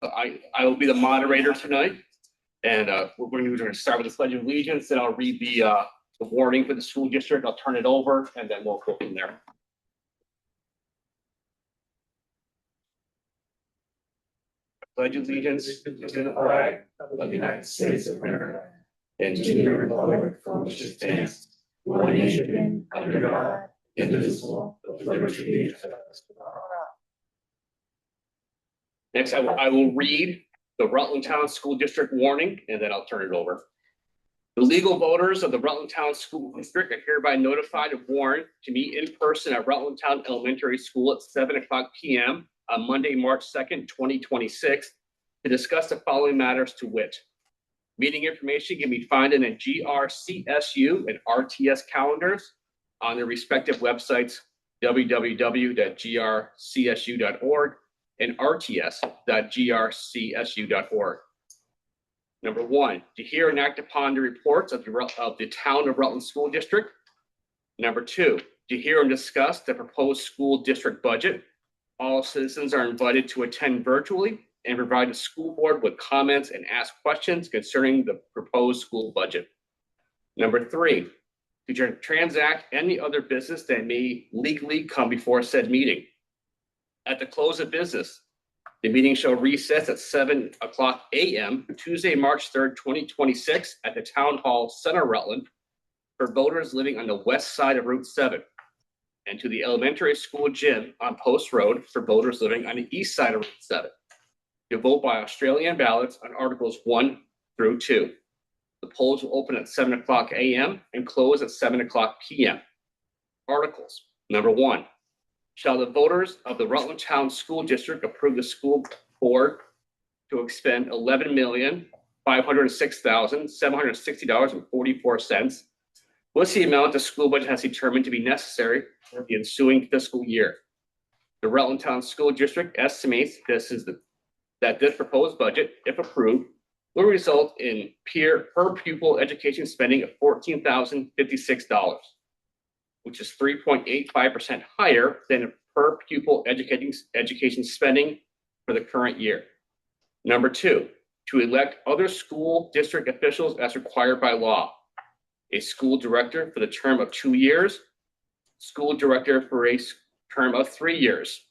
I will be the moderator tonight, and we're going to start with the Pledge of Allegiance. Then I'll read the warning for the school district. I'll turn it over, and then we'll go from there. Pledge of Allegiance to the flag of the United States of America and to the republic for which it stands, one nation under God, indivisible, with liberty and justice for all. Next, I will read the Rutland Town School District warning, and then I'll turn it over. The legal voters of the Rutland Town School District are hereby notified and warned to meet in person at Rutland Town Elementary School at 7:00 p.m. on Monday, March 2nd, 2026, to discuss the following matters to wit. Meeting information can be found in the GRCSU and RTS calendars on their respective websites, www.grcsu.org and rts.grcsu.org. Number one, to hear and act upon the reports of the Town of Rutland School District. Number two, to hear and discuss the proposed school district budget. All citizens are invited to attend virtually and provide the school board with comments and ask questions concerning the proposed school budget. Number three, to transact any other business that may legally come before said meeting. At the close of business, the meeting shall recess at 7:00 a.m. Tuesday, March 3rd, 2026 at the Town Hall Center, Rutland, for voters living on the west side of Route 7, and to the elementary school gym on Post Road for voters living on the east side of Route 7. To vote by Australian ballots on Articles 1 through 2. The polls will open at 7:00 a.m. and close at 7:00 p.m. Articles. Number 1. Shall the voters of the Rutland Town School District approve the school board to expend $11,506,760.44, what's the amount the school budget has determined to be necessary for the ensuing fiscal year? The Rutland Town School District estimates that this proposed budget, if approved, will result in per pupil education spending of $14,056. which is 3.85% higher than per pupil education spending for the current year. Number two, to elect other school district officials as required by law. A school director for the term of 2 years, school director for a term of 3 years.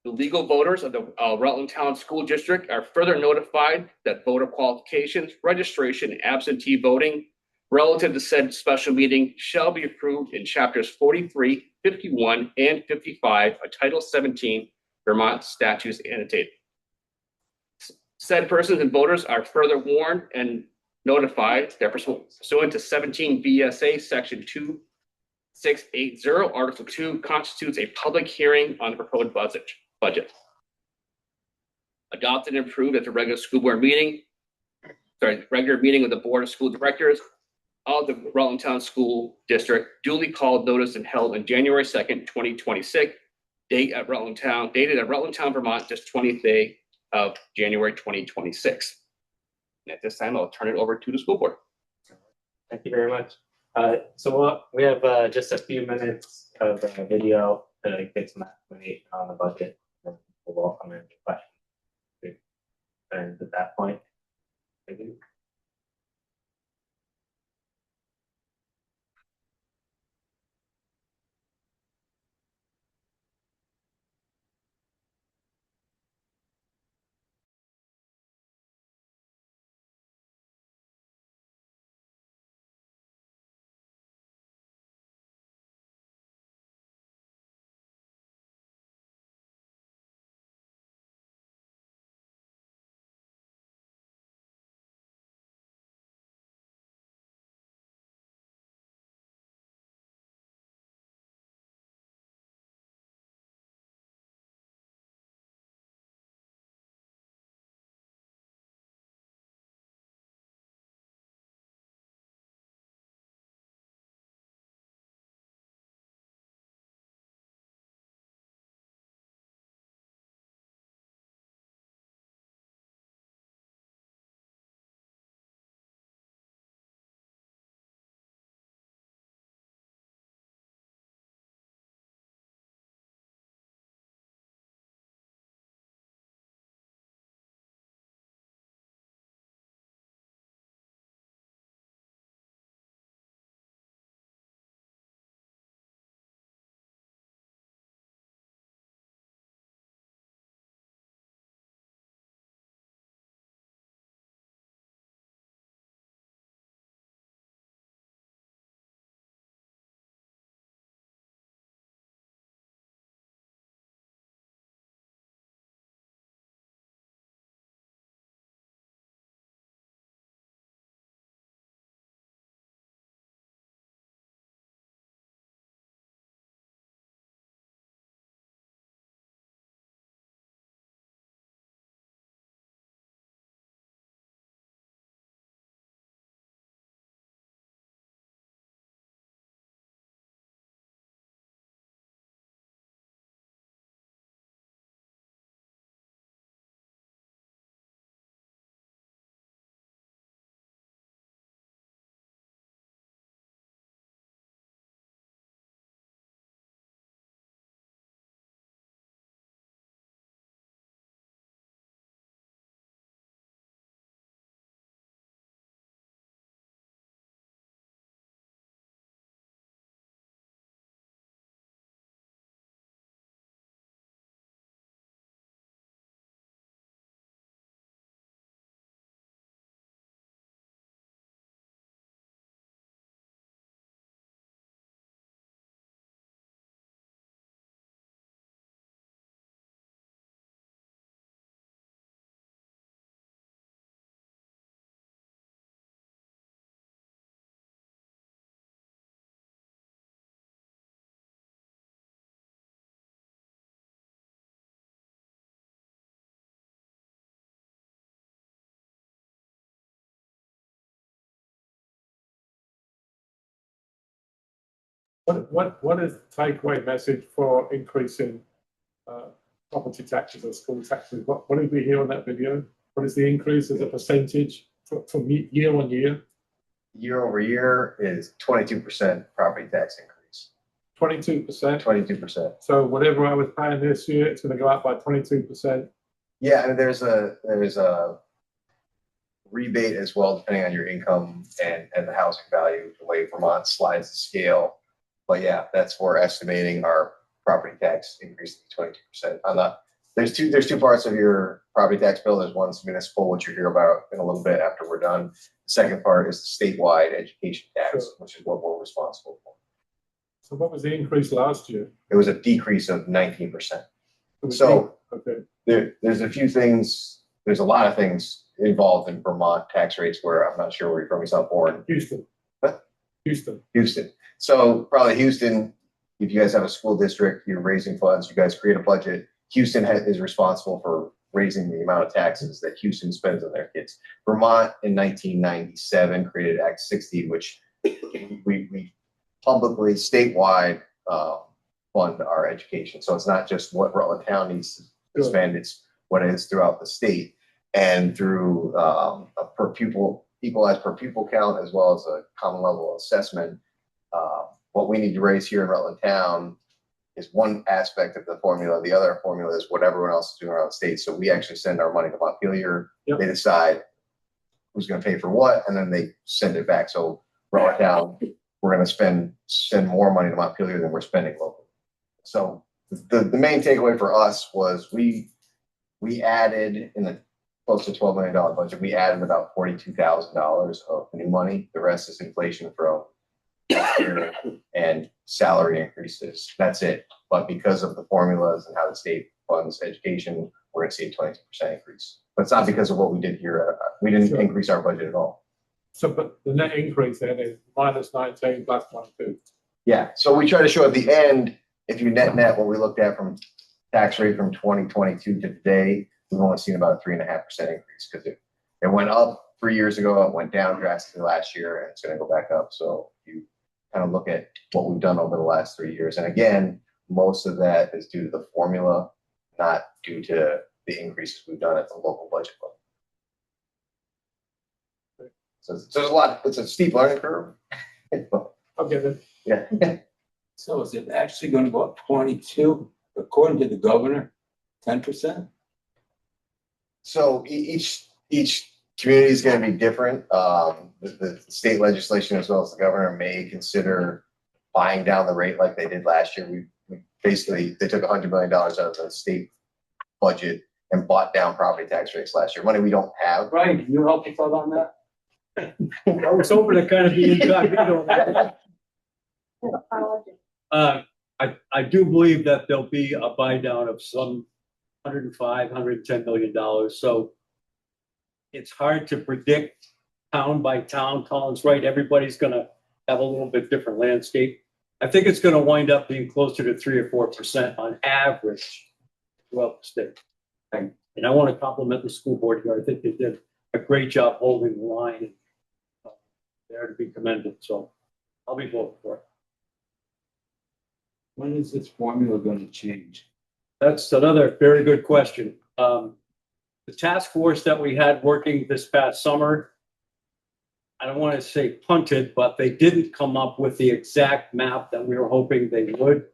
The legal voters of the Rutland Town School District are further notified that voter qualifications, registration, and absentee voting relative to said special meeting shall be approved in chapters 43, 51, and 55 of Title 17 Vermont statutes annotated. Said persons and voters are further warned and notified that pursuant to 17 VSA Section 2680, Article 2 constitutes a public hearing on the proposed budget. Adopted and approved at the regular meeting of the Board of School Directors of the Rutland Town School District, duly called, notice, and held on January 2nd, 2026, dated at Rutland Town, Vermont, just 20th day of January 2026. And at this time, I'll turn it over to the school board. Thank you very much. So we have just a few minutes of video to get some information on the budget. And we'll welcome any questions. And at that point, thank you. What is the takeaway message for increasing property taxes or school taxes? What did we hear on that video? What is the increase as a percentage from year on year? Year over year is 22% property tax increase. 22%. 22%. So whatever I was paying this year, it's going to go up by 22%. Yeah, and there's a rebate as well, depending on your income and the housing value, the way Vermont slides the scale. But yeah, that's we're estimating our property tax increase to 22%. On the there's two parts of your property tax bill. There's one's municipal, which you'll hear about in a little bit after we're done. The second part is the statewide education tax, Sure. which is what we're responsible for. So what was the increase last year? It was a decrease of 19%. It was So okay. there's a few things, there's a lot of things involved in Vermont tax rates where I'm not sure where you're from. He's not born. Houston. What? Houston. So probably Houston, if you guys have a school district, you're raising funds, you guys create a budget. Houston is responsible for raising the amount of taxes that Houston spends on their kids. Vermont in 1997 created Act 60, which we publicly, statewide, fund our education. So it's not just what Rutland Town needs to spend, it's what it is throughout the state. And through a per pupil, equalized per pupil count, as well as a common level assessment, what we need to raise here in Rutland Town is one aspect of the formula. The other formula is what everyone else is doing around the state. So we actually send our money to Montpelier. Yep. They decide who's going to pay for what, and then they send it back. So Rutland Town, we're going to send more money to Montpelier than we're spending locally. So the main takeaway for us was we added in the close to $12 million budget, we added about $42,000 of new money. The rest is inflation from and salary increases. That's it. But because of the formulas and how the state funds education, we're going to see a 22% increase. But it's not because of what we did here. We didn't Sure. increase our budget at all. So, but the net increase then is minus 19 plus 12. Yeah. So we try to show at the end, if you net what we looked at from tax rate from 2022 to today, we've only seen about a 3.5% increase because it went up 3 years ago, it went down drastically last year, and it's going to go back up. So you kind of look at what we've done over the last 3 years. And again, most of that is due to the formula, not due to the increases we've done at the local budget level. So there's a lot, it's a steep learning curve. Okay then. Yeah. So is it actually gonna go up 22, according to the governor, 10%? So each community is going to be different. The state legislation as well as the governor may consider buying down the rate like they did last year. We basically, they took $100 million out of the state budget and bought down property tax rates last year. Money we don't have. Brian, can you help us out on that? I was hoping to kind of be incognito on that. I do believe that there'll be a buy down of some $105, $110 million. So it's hard to predict town by town. Colin's right. Everybody's going to have a little bit different landscape. I think it's going to wind up being closer to 3 or 4% on average throughout the state. And I want to compliment the school board here. I think they did a great job holding the line. They're to be commended. So I'll be voting for it. When is this formula gonna change? That's another very good question. The task force that we had working this past summer, I don't want to say punted, but they didn't come up with the exact map that we were hoping they would,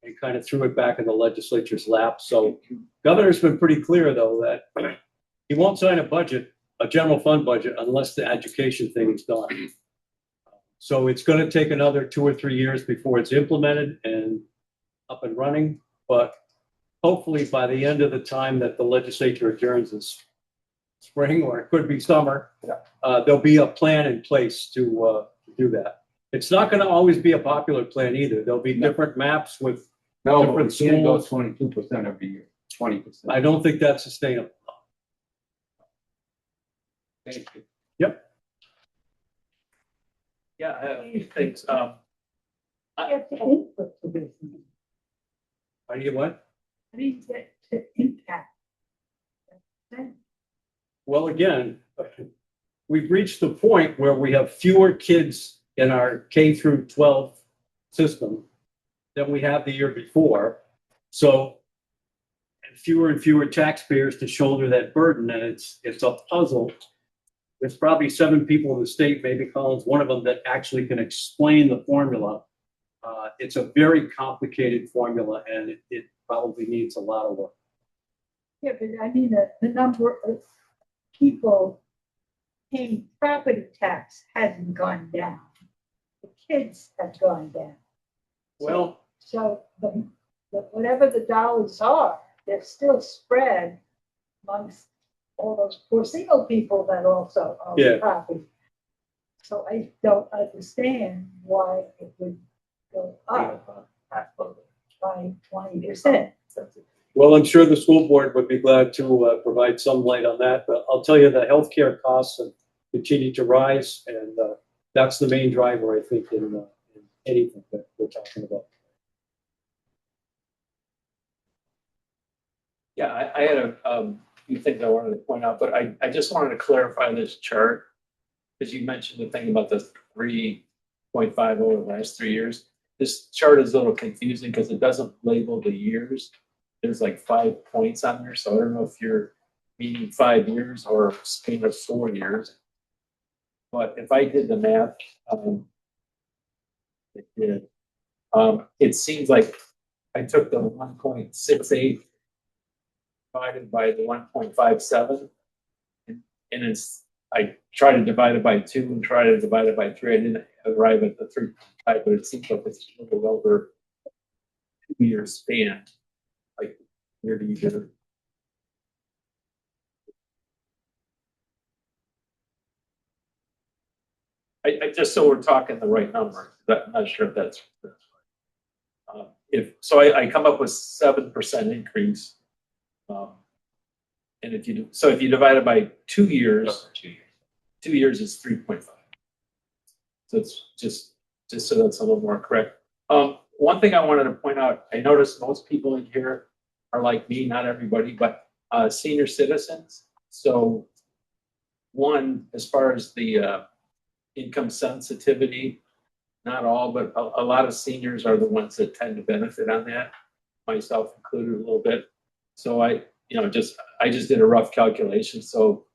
and kind of threw it back in the legislature's lap. So governor's been pretty clear, though, that he won't sign a budget, a general fund budget, unless the education thing is done. So it's going to take another 2 or 3 years before it's implemented and up and running. But hopefully by the end of the time that the legislature adjourns this spring, or it could be summer, there'll be a plan in place to do that. It's not going to always be a popular plan either. There'll be different maps with No, but different we can't go schools. 22% every year, 20%. I don't think that's sustainable. Thank you. Yep. Yeah, a few things. How do you what? Well, again, we've reached the point where we have fewer kids in our K through 12 system than we have the year before. So and fewer taxpayers to shoulder that burden, and it's a puzzle. There's probably 7 people in the state, maybe Colin's one of them, that actually can explain the formula. It's a very complicated formula, and it probably needs a lot of work. Yeah, but I mean, the number of people paying property tax hasn't gone down. The kids have gone down. Well, So whatever the dollars are, they're still spread amongst all those poor single people that also own Yeah. property. So I don't understand why it would go up by 20%. well, I'm sure the school board would be glad to provide some light on that, but I'll tell you the healthcare costs have continued to rise, and that's the main driver, I think, in anything that we're talking about. Yeah, I had a few things I wanted to point out, but I just wanted to clarify this chart. Because you mentioned the thing about the 3.5 over the last 3 years. This chart is a little confusing because it doesn't label the years. There's like 5 points on there, so I don't know if you're meaning 5 years or a span of 4 years. But if I did the math, it seems like I took the 1.68 divided by the 1.57, and it's, I try to divide it by 2 and try to divide it by 3. I didn't arrive at the 3.5, but it seems like it's a little over 2 year span, like year to year. I just, so we're talking the right number. I'm not sure if that's right. If so, I come up with 7% increase. And if you divide it by 2 years, 2 years is 3.5. So it's just so that's a little more correct. One thing I wanted to point out, I noticed most people in here are like me, not everybody, but senior citizens. So one, as far as the income sensitivity, not all, but a lot of seniors are the ones that tend to benefit on that, myself included a little bit. So I just did a rough calculation. So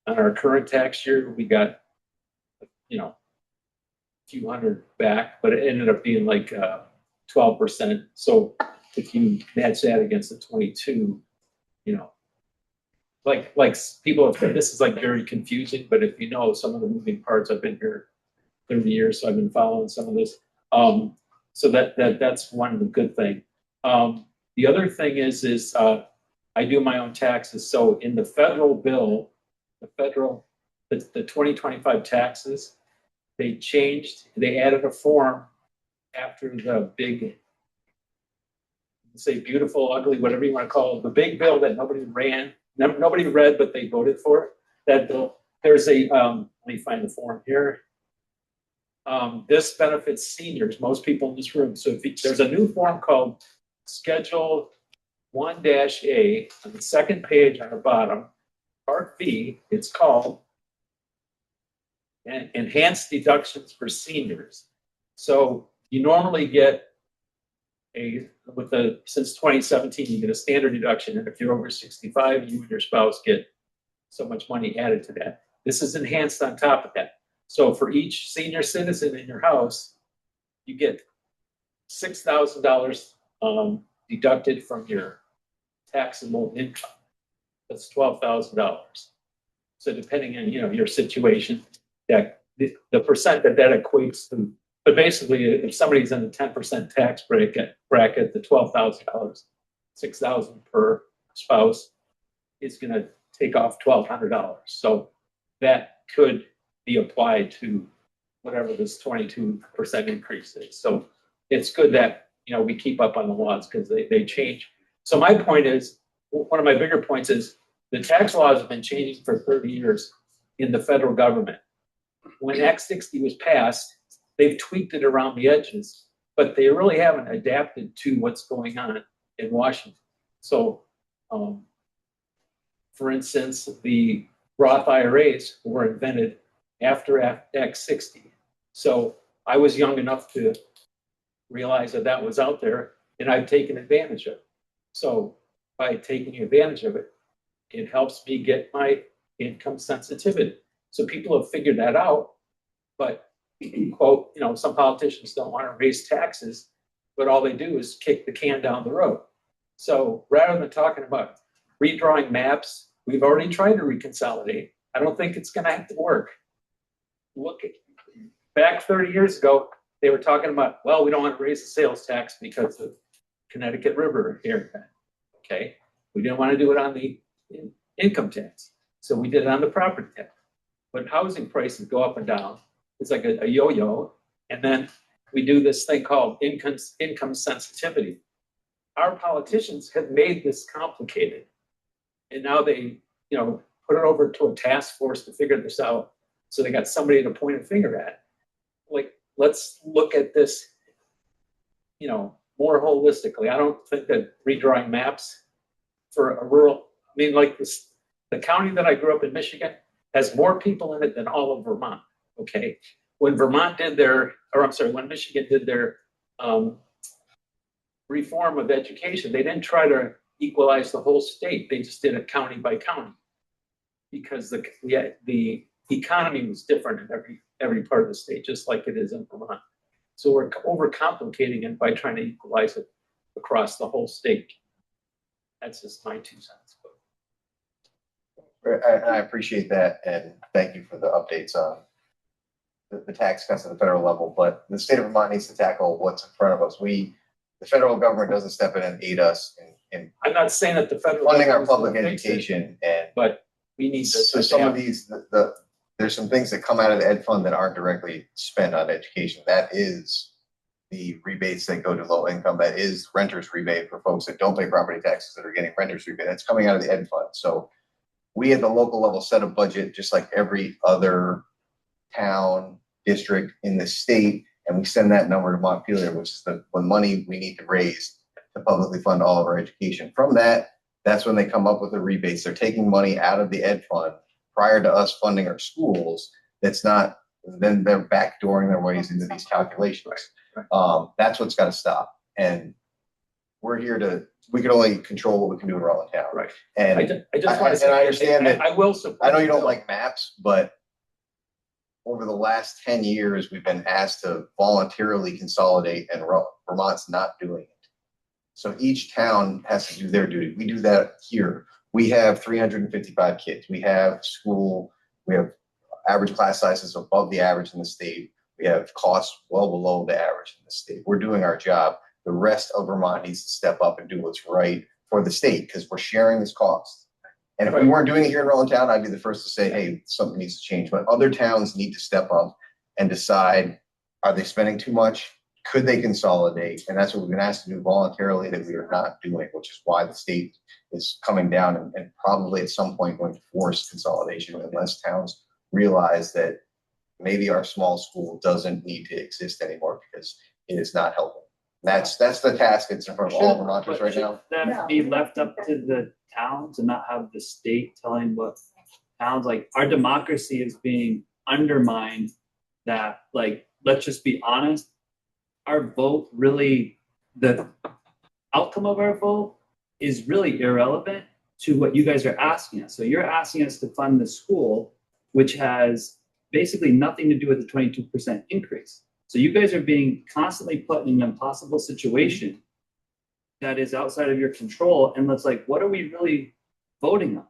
on our current tax year, we got, a few hundred back, but it ended up being like 12%. So if you match that against the 22, like people have said, this is like very confusing, but if you know some of the moving parts, I've been here 30 years, so I've been following some of this. So that's one of the good thing. The other thing is I do my own taxes. So in the federal bill, the 2025 taxes, they added a form after the big, say beautiful, ugly, whatever you want to call it, the big bill that nobody read, but they voted for. That bill, there's a, let me find the form here. This benefits seniors, most people in this room. So there's a new form called Schedule 1-A on the second page on the bottom, Part B, it's called Enhanced Deductions for Seniors. So you normally get since 2017, you get a standard deduction, and if you're over 65, you and your spouse get so much money added to that. This is enhanced on top of that. So for each senior citizen in your house, you get $6,000 deducted from your taxable income. That's $12,000. So depending on your situation, that the percent that equates to, but basically if somebody's in the 10% tax bracket, the $12,000, $6,000 per spouse is going to take off $1,200. So that could be applied to whatever this 22% increase is. So it's good that we keep up on the laws because they change. So my point is, one of my bigger points is the tax laws have been changing for 30 years in the federal government. When Act 60 was passed, they've tweaked it around the edges, but they really haven't adapted to what's going on in Washington. So, for instance, the Roth IRAs were invented after Act 60. So I was young enough to realized that that was out there and I've taken advantage of it. So by taking advantage of it, it helps me get my income sensitivity. So people have figured that out, but quote, some politicians don't want to raise taxes, but all they do is kick the can down the road. So rather than talking about redrawing maps, we've already tried to reconsolidate. I don't think it's going to have to work. Look at back 30 years ago, they were talking about, well, we don't want to raise the sales tax because of Connecticut River area. Okay, we didn't want to do it on the income tax, so we did it on the property tax. But housing prices go up and down. It's like a yo-yo, and then we do this thing called income sensitivity. Our politicians have made this complicated, and now they, put it over to a task force to figure this out. So they got somebody to point a finger at. Like, let's look at this, more holistically. I don't think that redrawing maps for a rural, like this, the county that I grew up in, Michigan, has more people in it than all of Vermont. Okay, when when Michigan did their reform of education, they didn't try to equalize the whole state. They just did it county by county because the economy was different in every part of the state, just like it is in Vermont. So we're overcomplicating it by trying to equalize it across the whole state. That's just my 2 cents. I appreciate that, and thank you for the updates on the tax cuts at the federal level, but the state of Vermont needs to tackle what's in front of us. The federal government doesn't step in and aid us in I'm not saying that the federal funding our government's public gonna fix it, education, and but we need to. so some of these, there's some things that come out of the ed fund that aren't directly spent on education. That is the rebates that go to low income. That is renter's rebate for folks that don't pay property taxes that are getting renter's rebate. That's coming out of the ed fund. So we at the local level set a budget just like every other town, district in the state, and we send that number to Montpelier, which is the money we need to raise to publicly fund all of our education. From that's when they come up with the rebates. They're taking money out of the ed fund prior to us funding our schools. Then they're backdooring their ways into these calculations. That's what's got to stop. And we're here we can only control what we can do in Rutland Town. Right. And I just want to say, and I understand that. I will support. I know you don't like maps, but over the last 10 years, we've been asked to voluntarily consolidate, and Vermont's not doing it. So each town has to do their duty. We do that here. We have 355 kids. We have average class sizes above the average in the state. We have costs well below the average in the state. We're doing our job. The rest of Vermont needs to step up and do what's right for the state because we're sharing this cost. And if we weren't doing it here in Rutland Town, I'd be the first to say, hey, something needs to change. But other towns need to step up and decide, are they spending too much? Could they consolidate? And that's what we've been asked to do voluntarily that we are not doing, which is why the state is coming down and probably at some point going to force consolidation unless towns realize that maybe our small school doesn't need to exist anymore because it is not helping. That's the task that's in front of all Vermonters right now. That be left up to the towns and not have the state telling what towns, like our democracy is being undermined. That, like, let's just be honest, our vote really, the outcome of our vote is really irrelevant to what you guys are asking us. So you're asking us to fund the school, which has basically nothing to do with the 22% increase. So you guys are being constantly put in an impossible situation that is outside of your control. And it's like, what are we really voting on?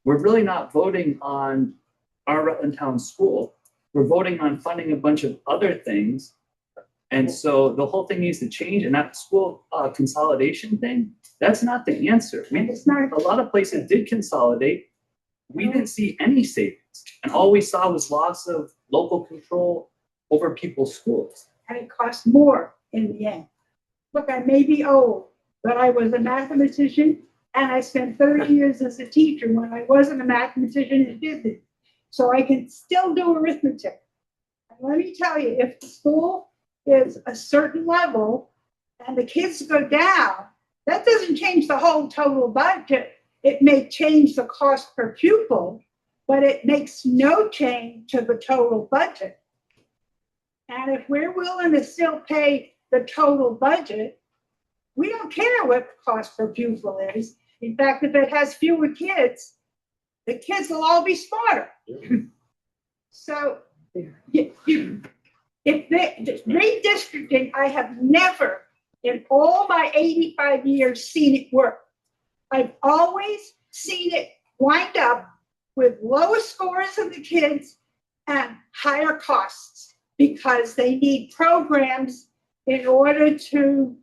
We're really not voting on our Rutland Town school. We're voting on funding a bunch of other things. And so the whole thing needs to change. And that school consolidation thing, that's not the answer. A lot of places did consolidate. We didn't see any savings. And all we saw was loss of local control over people's schools. And it costs more in the end. Look, I may be old, but I was a mathematician and I spent 30 years as a teacher when I wasn't a mathematician and did it. So I can still do arithmetic. And let me tell you, if the school is a certain level and the kids go down, that doesn't change the whole total budget. It may change the cost per pupil, but it makes no change to the total budget. And if we're willing to still pay the total budget, we don't care what the cost per pupil is. In fact, if it has fewer kids, the kids will all be smarter. So, if the redistricting, I have never in all my 85 years seen it work. I've always seen it wind up with lower scores of the kids and higher costs because they need programs in order to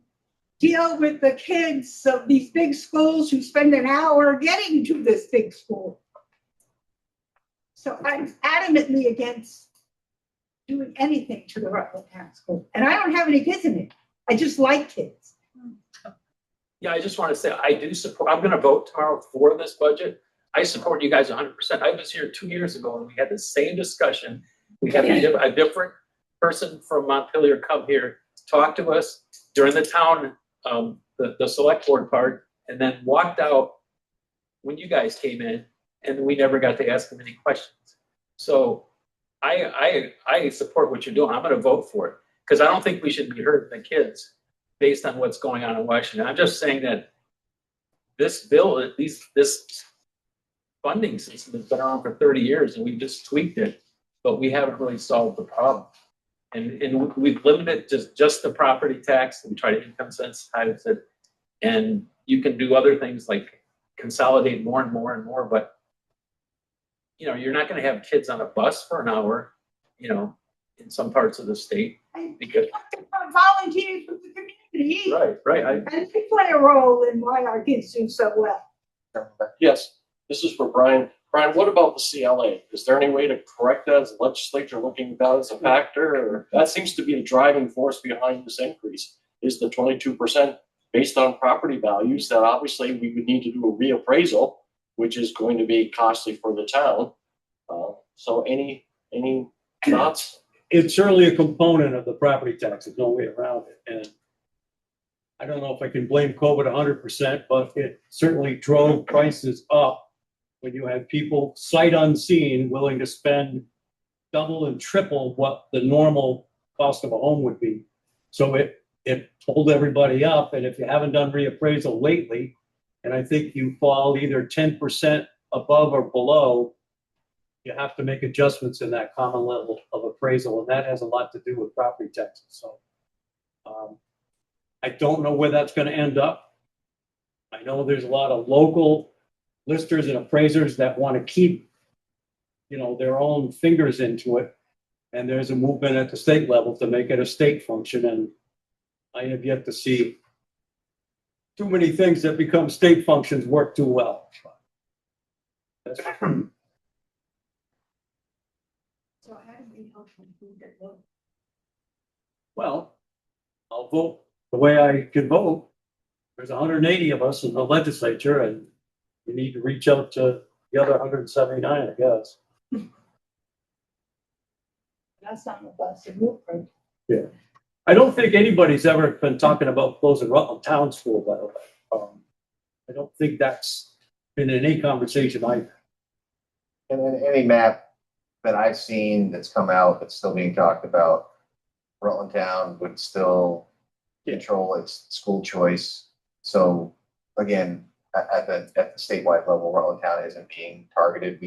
deal with the kids of these big schools who spend an hour getting to this big school. So I'm adamantly against doing anything to the Rutland Town School. And I don't have any kids in it. I just like kids. Yeah, I just want to say, I do support, I'm gonna vote tomorrow for this budget. I support you guys 100%. I was here 2 years ago and we had the same discussion. We had a different person from Montpelier come here, talk to us during the town, the select board part, and then walked out when you guys came in, and we never got to ask them any questions. So I support what you're doing. I'm gonna vote for it, because I don't think we should be hurting the kids based on what's going on in Washington. I'm just saying that this bill, this funding system has been around for 30 years and we just tweaked it, but we haven't really solved the problem. And we've limited just the property tax, and we try to income sensitize it. And you can do other things like consolidate more and more and more, but you know, you're not gonna have kids on a bus for an hour, you know, in some parts of the state. Because Volunteers with the community. right. And they play a role in why our kids do so well. Yes, this is for Brian. Brian, what about the CLA? Is there any way to correct that? Is the legislature looking at that as a factor? Or that seems to be the driving force behind this increase, is the 22% based on property values that obviously we would need to do a reappraisal, which is going to be costly for the town. So any thoughts? It's certainly a component of the property tax. There's no way around it. And I don't know if I can blame COVID 100%, but it certainly drove prices up when you had people sight unseen willing to spend double and triple what the normal cost of a home would be. So it pulled everybody up. And if you haven't done reappraisal lately, and I think you fall either 10% above or below, you have to make adjustments in that common level of appraisal, and that has a lot to do with property taxes. So I don't know where that's going to end up. I know there's a lot of local listers and appraisers that want to keep, you know, their own fingers into it, and there's a movement at the state level to make it a state function, and I have yet to see too many things that become state functions work too well. That's So how do we help them do that? Well, I'll vote the way I can vote. There's 180 of us in the legislature, and we need to reach out to the other 179, I guess. That's not a busted blueprint. Yeah. I don't think anybody's ever been talking about closing Rutland Town School, by the way. I don't think that's been in any conversation either. And then any map that I've seen that's come out that's still being talked about, Rutland Town would still control its school choice. So again, at the statewide level, Rutland Town isn't being targeted.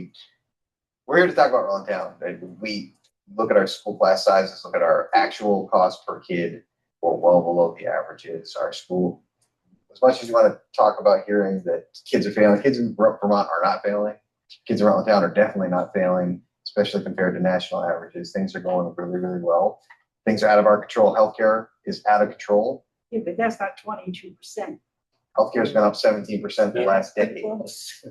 We're here to talk about Rutland Town. We look at our school class sizes, look at our actual cost per kid, we're well below the averages. Our school, as much as you want to talk about hearing that kids are failing, kids in Vermont are not failing. Kids in Rutland Town are definitely not failing, especially compared to national averages. Things are going really, really well. Things are out of our control. Healthcare is out of control. Yeah, but that's not 22%. Healthcare has been up 17% the last decade.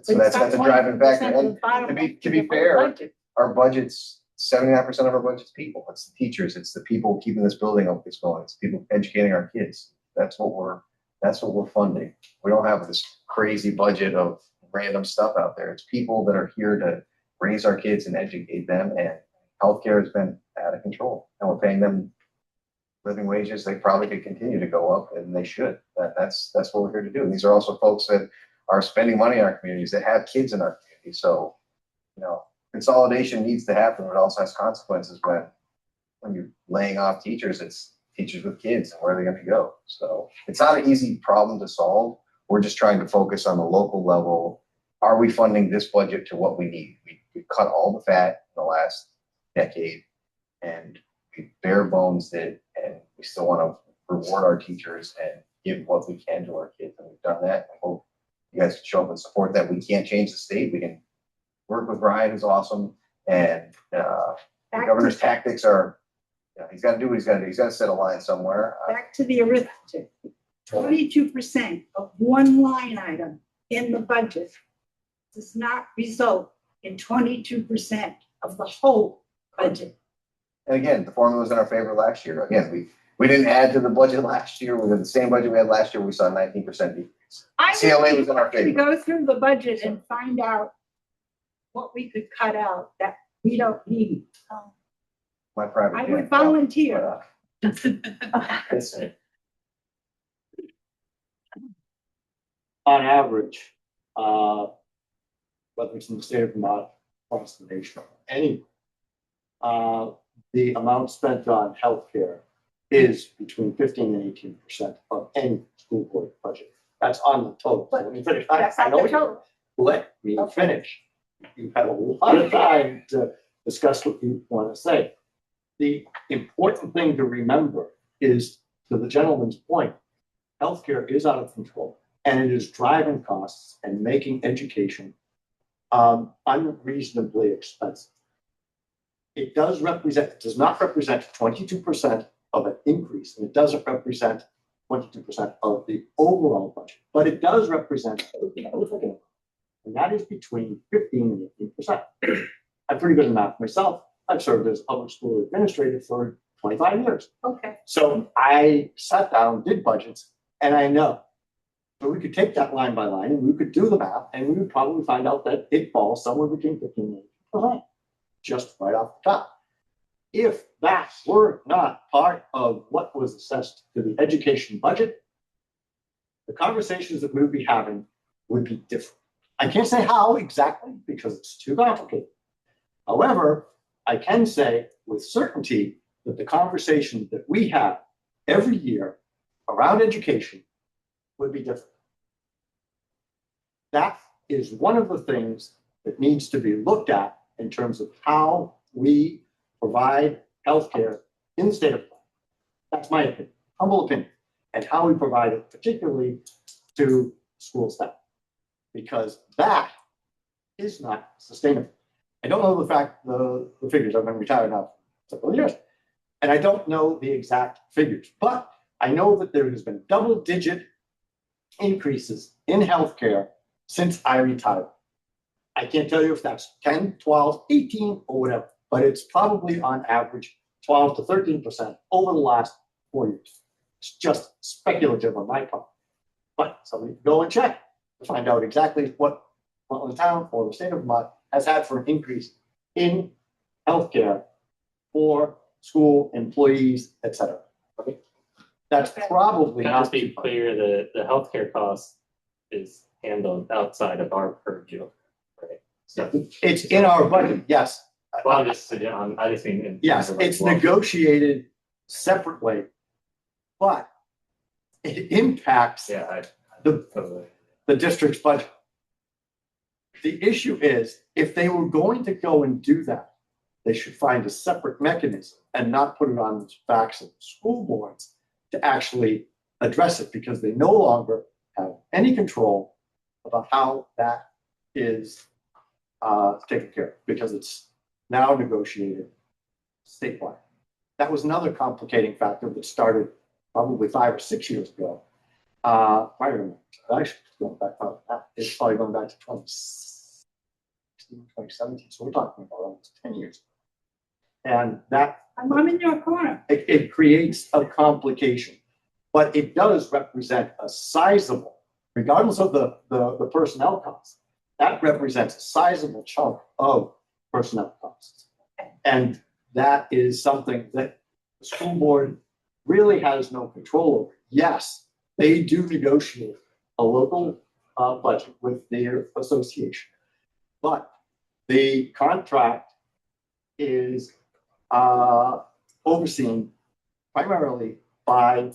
So that's a driving factor. And to be fair, our budget's 79% of our budget's people. It's the teachers. It's the people keeping this building going. It's people educating our kids. That's what we're funding. We don't have this crazy budget of random stuff out there. It's people that are here to raise our kids and educate them. And healthcare has been out of control. And we're paying them living wages. They probably could continue to go up, and they should. That's what we're here to do. And these are also folks that are spending money in our communities, that have kids in our community. So, you know, consolidation needs to happen, but it also has consequences when you're laying off teachers. It's teachers with kids and where are they gonna go? So it's not an easy problem to solve. We're just trying to focus on the local level. Are we funding this budget to what we need? We've cut all the fat in the last decade and we bare bones did, and we still want to reward our teachers and give what we can to our kids. And we've done that. I hope you guys can show up and support that. We can't change the state. We can work with Ryan, who's awesome. And the governor's tactics are, he's got to do what he's got to do. He's got to set a line somewhere. Back to the arithmetic. 22% of one line item in the budget does not result in 22% of the whole budget. And again, the formula was in our favor last year. Again, we didn't add to the budget last year. We had the same budget we had last year. We saw a 19% decrease. CLA was in our To favor. go through the budget and find out what we could cut out that we don't need. My private. I jet. would volunteer. Listen, On average, whether it's in the state of Vermont, across the nation, any, the amount spent on healthcare is between 15 and 18% of any school board budget. That's on the total. So let me finish. That's I not know the you- total. Let me finish. You've had a lot of time to discuss what you want to say. The important thing to remember is, to the gentleman's point, healthcare is out of control and it is driving costs and making education unreasonably expensive. It does not represent 22% of an increase, and it doesn't represent 22% of the overall budget, but it does represent, and that is between 15 and 18%. I'm pretty good at math myself. I've served as a public school administrator for 25 years. Okay. So I sat down, did budgets, and I know. So we could take that line by line and we could do the math and we would probably find out that it falls somewhere between 15 and 18%, just right off the top. If that were not part of what was assessed to the education budget, the conversations that we would be having would be different. I can't say how exactly because it's too complicated. However, I can say with certainty that the conversation that we have every year around education would be different. That is one of the things that needs to be looked at in terms of how we provide healthcare in the state of Vermont. That's my opinion, humble opinion, and how we provide it, particularly to school staff, because that is not sustainable. I don't know the figures. I've been retired now for several years, and I don't know the exact figures, but I know that there has been double-digit increases in healthcare since I retired. I can't tell you if that's 10, 12, 18, or whatever, but it's probably on average 12 to 13% over the last 4 years. It's just speculative on my part. But somebody can go and check to find out exactly what Rutland Town or the state of Vermont has had for an increase in healthcare for school employees, et cetera. Okay? That's probably Can I not just be clear, the healthcare cost is handled outside of our purview, right? So, it's in our budget, yes. well, I just mean. in Yes, terms of like it's law. negotiated separately, but it impacts Yeah, the, totally. the district's budget. The issue is, if they were going to go and do that, they should find a separate mechanism and not put it on the backs of school boards to actually address it, because they no longer have any control about how that is taken care of, because it's now negotiated statewide. That was another complicating factor that started probably 5 or 6 years ago. Actually, going back, it's probably going back to 2017, so we're talking about almost 10 years. And that I'm in your corner. it creates a complication, but it does represent a sizable, regardless of the personnel costs, that represents a sizable chunk of personnel costs. And that is something that the school board really has no control over. Yes, they do negotiate a local budget with their association, but the contract is overseen primarily by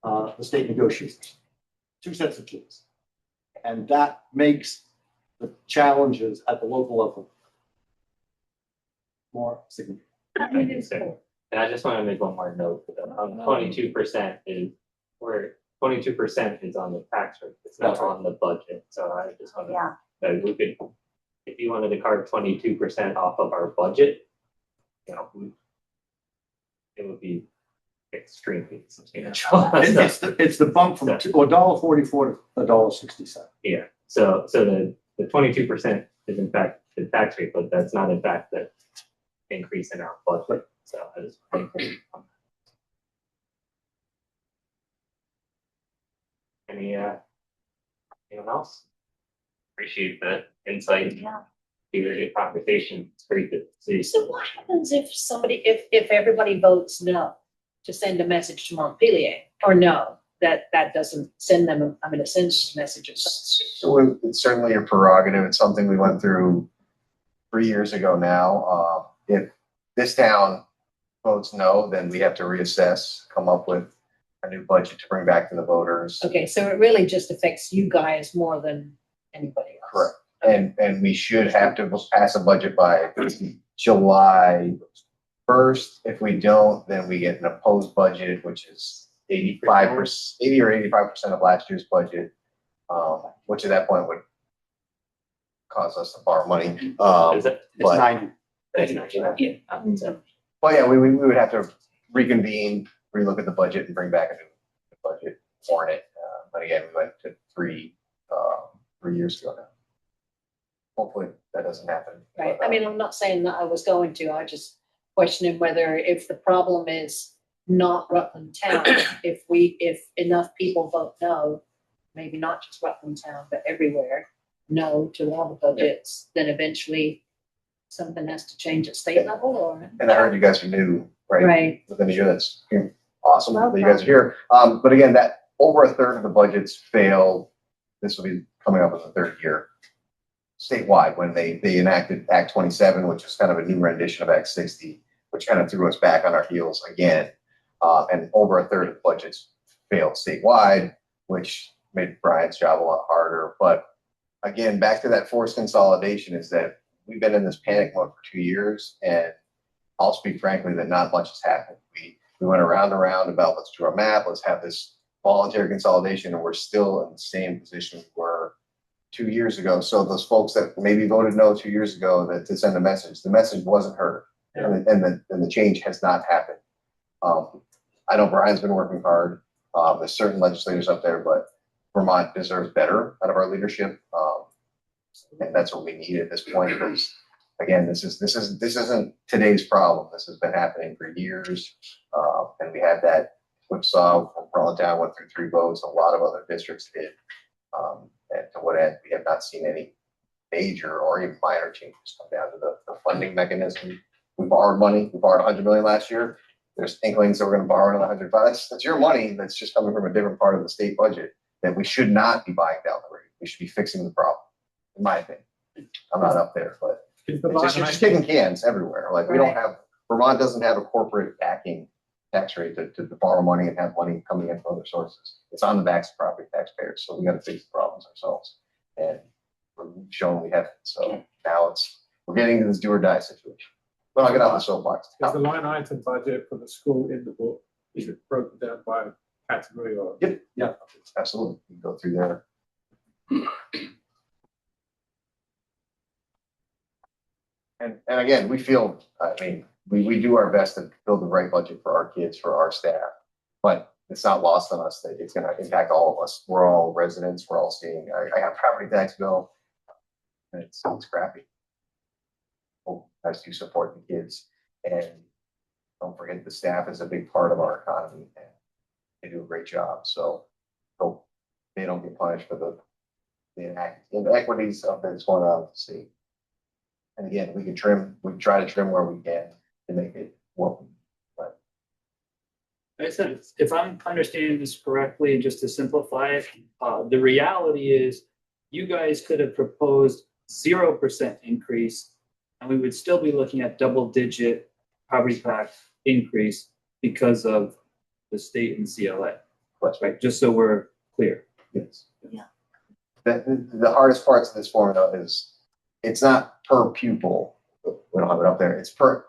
the state negotiators. 2 sets of keys. And that makes the challenges at the local level more significant. It is cool. And I just want to make one more note. 22% is where 22% is on the tax rate. It's not on the budget. So I just want to Yeah. that we could, if you wanted to carve 22% off of our budget, you know, it would be extremely substantial. It's the bump from $1.44 to $1.67. Yeah. So the 22% is in fact the tax rate, but that's not in fact the increase in our budget. So I just anyone else? Appreciate the insight. Yeah. Good conversation. It's great to see. So what happens if if everybody votes no to send a message to Montpelier, or no, that doesn't send them, it sends messages. So it's certainly a prerogative. It's something we went through 3 years ago now. If this town votes no, then we have to reassess, come up with a new budget to bring back to the voters. Okay, so it really just affects you guys more than anybody else. Correct. And we should have to pass a budget by July 1st. If we don't, then we get an opposed budget, which is 80 or 85% of last year's budget, which at that point would cause us to borrow money. Is it? It's But- 90. Yeah. Well, yeah, we would have to reconvene, relook at the budget and bring back a new budget, warn it. But again, we went to 3 years ago now. Hopefully that doesn't happen. Right, But, I'm not saying that I was going to, I just questioning whether if the problem is not Rutland Town, if enough people vote no, maybe not just Rutland Town, but everywhere, no to all the budgets, then eventually something has to change at state level, or? And I heard you guys are new, right? Right, Within a year, that's awesome Well that you guys are here. But again, that over a third of the budgets failed. This will be coming up in the 3rd year statewide when they enacted Act 27, which is kind of a new rendition of Act 60, which kind of threw us back on our heels again. And over a third of the budgets failed statewide, which made Brian's job a lot harder. But again, back to that forced consolidation is that we've been in this panic mode for 2 years, and I'll speak frankly that not much has happened. We went around and around about let's do a map, let's have this voluntary consolidation, and we're still in the same position we were 2 years ago. So those folks that maybe voted no 2 years ago that to send a message, the message wasn't heard, and the change has not happened. I know Brian's been working hard. There's certain legislators up there, but Vermont deserves better out of our leadership, and that's what we need at this point. Because again, this isn't today's problem. This has been happening for years, and we had that whipsaw from Rutland Town went through 3 votes. A lot of other districts did. And to what end, we have not seen any major or even minor changes come down to the funding mechanism. We borrowed money. We borrowed $100 million last year. There's inklings that we're going to borrow another 105. That's your money. That's just coming from a different part of the state budget that we should not be buying down the road. We should be fixing the problem, in my opinion. I'm not up there, but Is the it's just, you're just kicking cans everywhere. Like we don't have, Vermont doesn't have a corporate backing tax rate to borrow money and have money coming in from other sources. It's on the backs of property taxpayers. So we got to fix the problems ourselves. And we've shown we haven't. So now we're getting into this do or die situation. But I'll get off the soapbox. Is the line item budget for the school in the book? Is it broken down by category or? Yep, yeah, absolutely. You can go through there. And again, we feel, I mean, we do our best to build the right budget for our kids, for our staff, but it's not lost on us that it's going to impact all of us. We're all residents. We're all seeing, I have property tax bill, and it's crappy. Well, I do support the kids, and don't forget the staff is a big part of our economy, and they do a great job. So hope they don't get punished for the inequities of this one out to see. And again, we try to trim where we can to make it work. But Like I said, if I'm understanding this correctly, just to simplify it, the reality is you guys could have proposed 0% increase, and we would still be looking at double-digit property tax increase because of the state and CLA, That's right. right? Just so we're clear. Yes. Yeah. The hardest parts of this formula is, it's not per pupil. We don't have it up there. It's per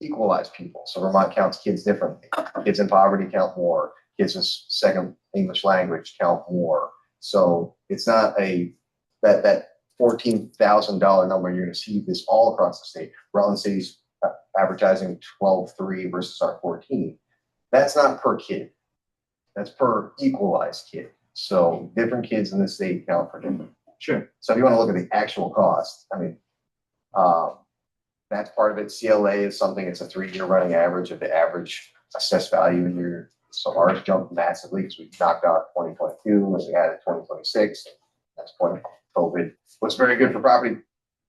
equalized pupil. So Vermont counts kids differently. Kids in poverty count more. Kids with second English language count more. So it's not that $14,000 number you're going to see this all across the state. Rutland City's advertising 12.3 versus our 14. That's not per kid. That's per equalized kid. So different kids in the state count for different. Sure. So if you want to look at the actual cost, I mean, that's part of it. CLA is something, it's a 3-year running average of the average assessed value in your, so ours jumped massively because we knocked out 2022 and we added 2026. That's point COVID was very good for property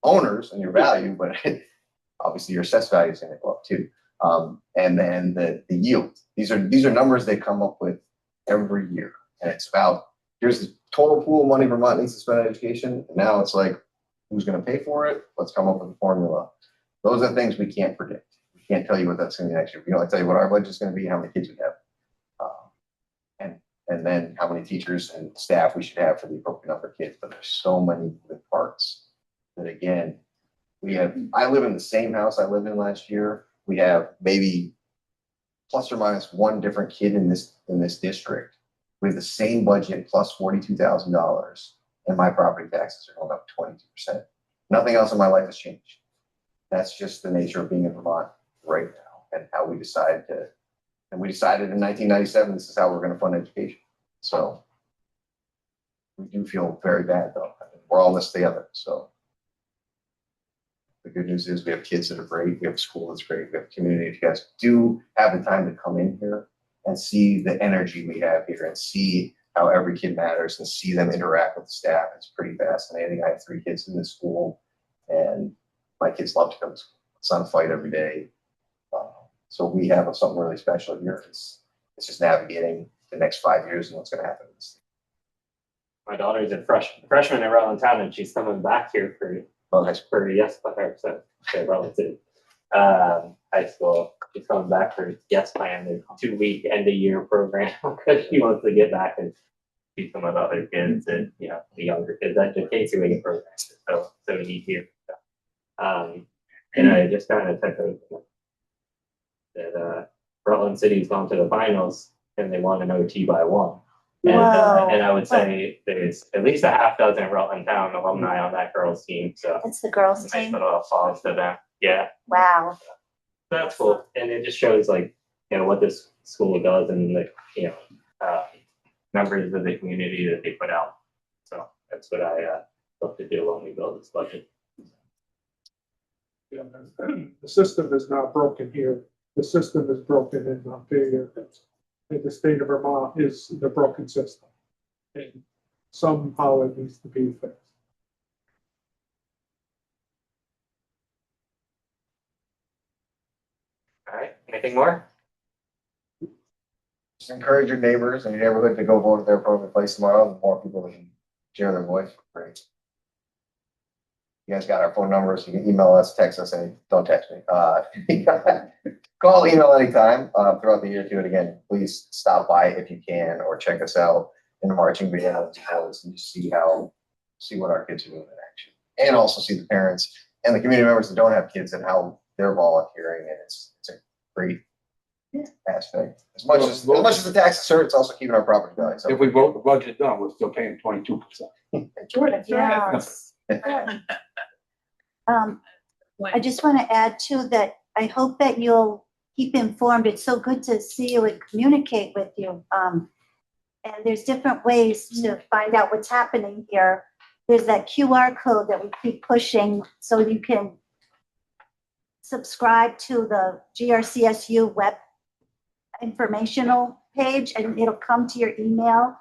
owners and your value, but obviously your assessed value is going to go up too. And then the yield. These are numbers they come up with every year. And it's about, here's the total pool of money Vermont needs to spend on education. And now it's like, who's going to pay for it? Let's come up with a formula. Those are things we can't predict. We can't tell you what that's going to be next year. We can only tell you what our budget is going to be, how many kids we have. And then how many teachers and staff we should have for the appropriate number of kids. But there's so many moving parts that, again, I live in the same house I lived in last year. We have maybe plus or minus one different kid in this district. We have the same budget plus $42,000, and my property taxes are going up 22%. Nothing else in my life has changed. That's just the nature of being in Vermont right now, and how we decided in 1997, this is how we're going to fund education. So we do feel very bad, though. I mean, we're all in this together. So the good news is we have kids that are great. We have a school that's great. We have a community. If you guys do have the time to come in here and see the energy we have here and see how every kid matters and see them interact with the staff, it's pretty fascinating. I have 3 kids in this school, and my kids love to come to school. It's not a fight every day. So we have something really special here. It's just navigating the next 5 years and what's going to happen. My daughter's a freshman in Rutland Town, and she's coming back here for Rutland City high school. She's coming back for Yes Plan, the 2-week end of year program, because she wants to get back and see some of the other kids and the younger kids. That's the K-2 program. So neat here. And I just kind of took that Rutland City's gone to the finals and they won an OT by 1. And I would say there's at least a half dozen Rutland Town alumni on that girls team. So That's the girls' it's a nice team. little applause to them. Yeah, Wow. that's cool. And it just shows what this school does and members of the community that they put out. So that's what I love to do when we build this budget. Yeah, the system is not broken here. The system is broken in Montpelier. And the state of Vermont is the broken system. And somehow it needs to be fixed. All right, anything more? Just encourage your neighbors and your neighborhood to go vote at their appropriate place tomorrow. The more people that can share their voice, great. You guys got our phone numbers. You can email us, text us, and don't text me. Call, email anytime throughout the year too. And again, please stop by if you can, or check us out in the marching band and just see what our kids are doing in action, and also see the parents and the community members that don't have kids and how they're volunteering. And it's a great aspect. As much as the taxes hurt, it's also keeping our property values up. If we vote the budget down, we're still paying 22%. Yes. I just want to add too that I hope that you'll keep informed. It's so good to see you and communicate with you. And there's different ways to find out what's happening here. There's that QR code that we keep pushing so you can subscribe to the GRCSU web informational page and it'll come to your email.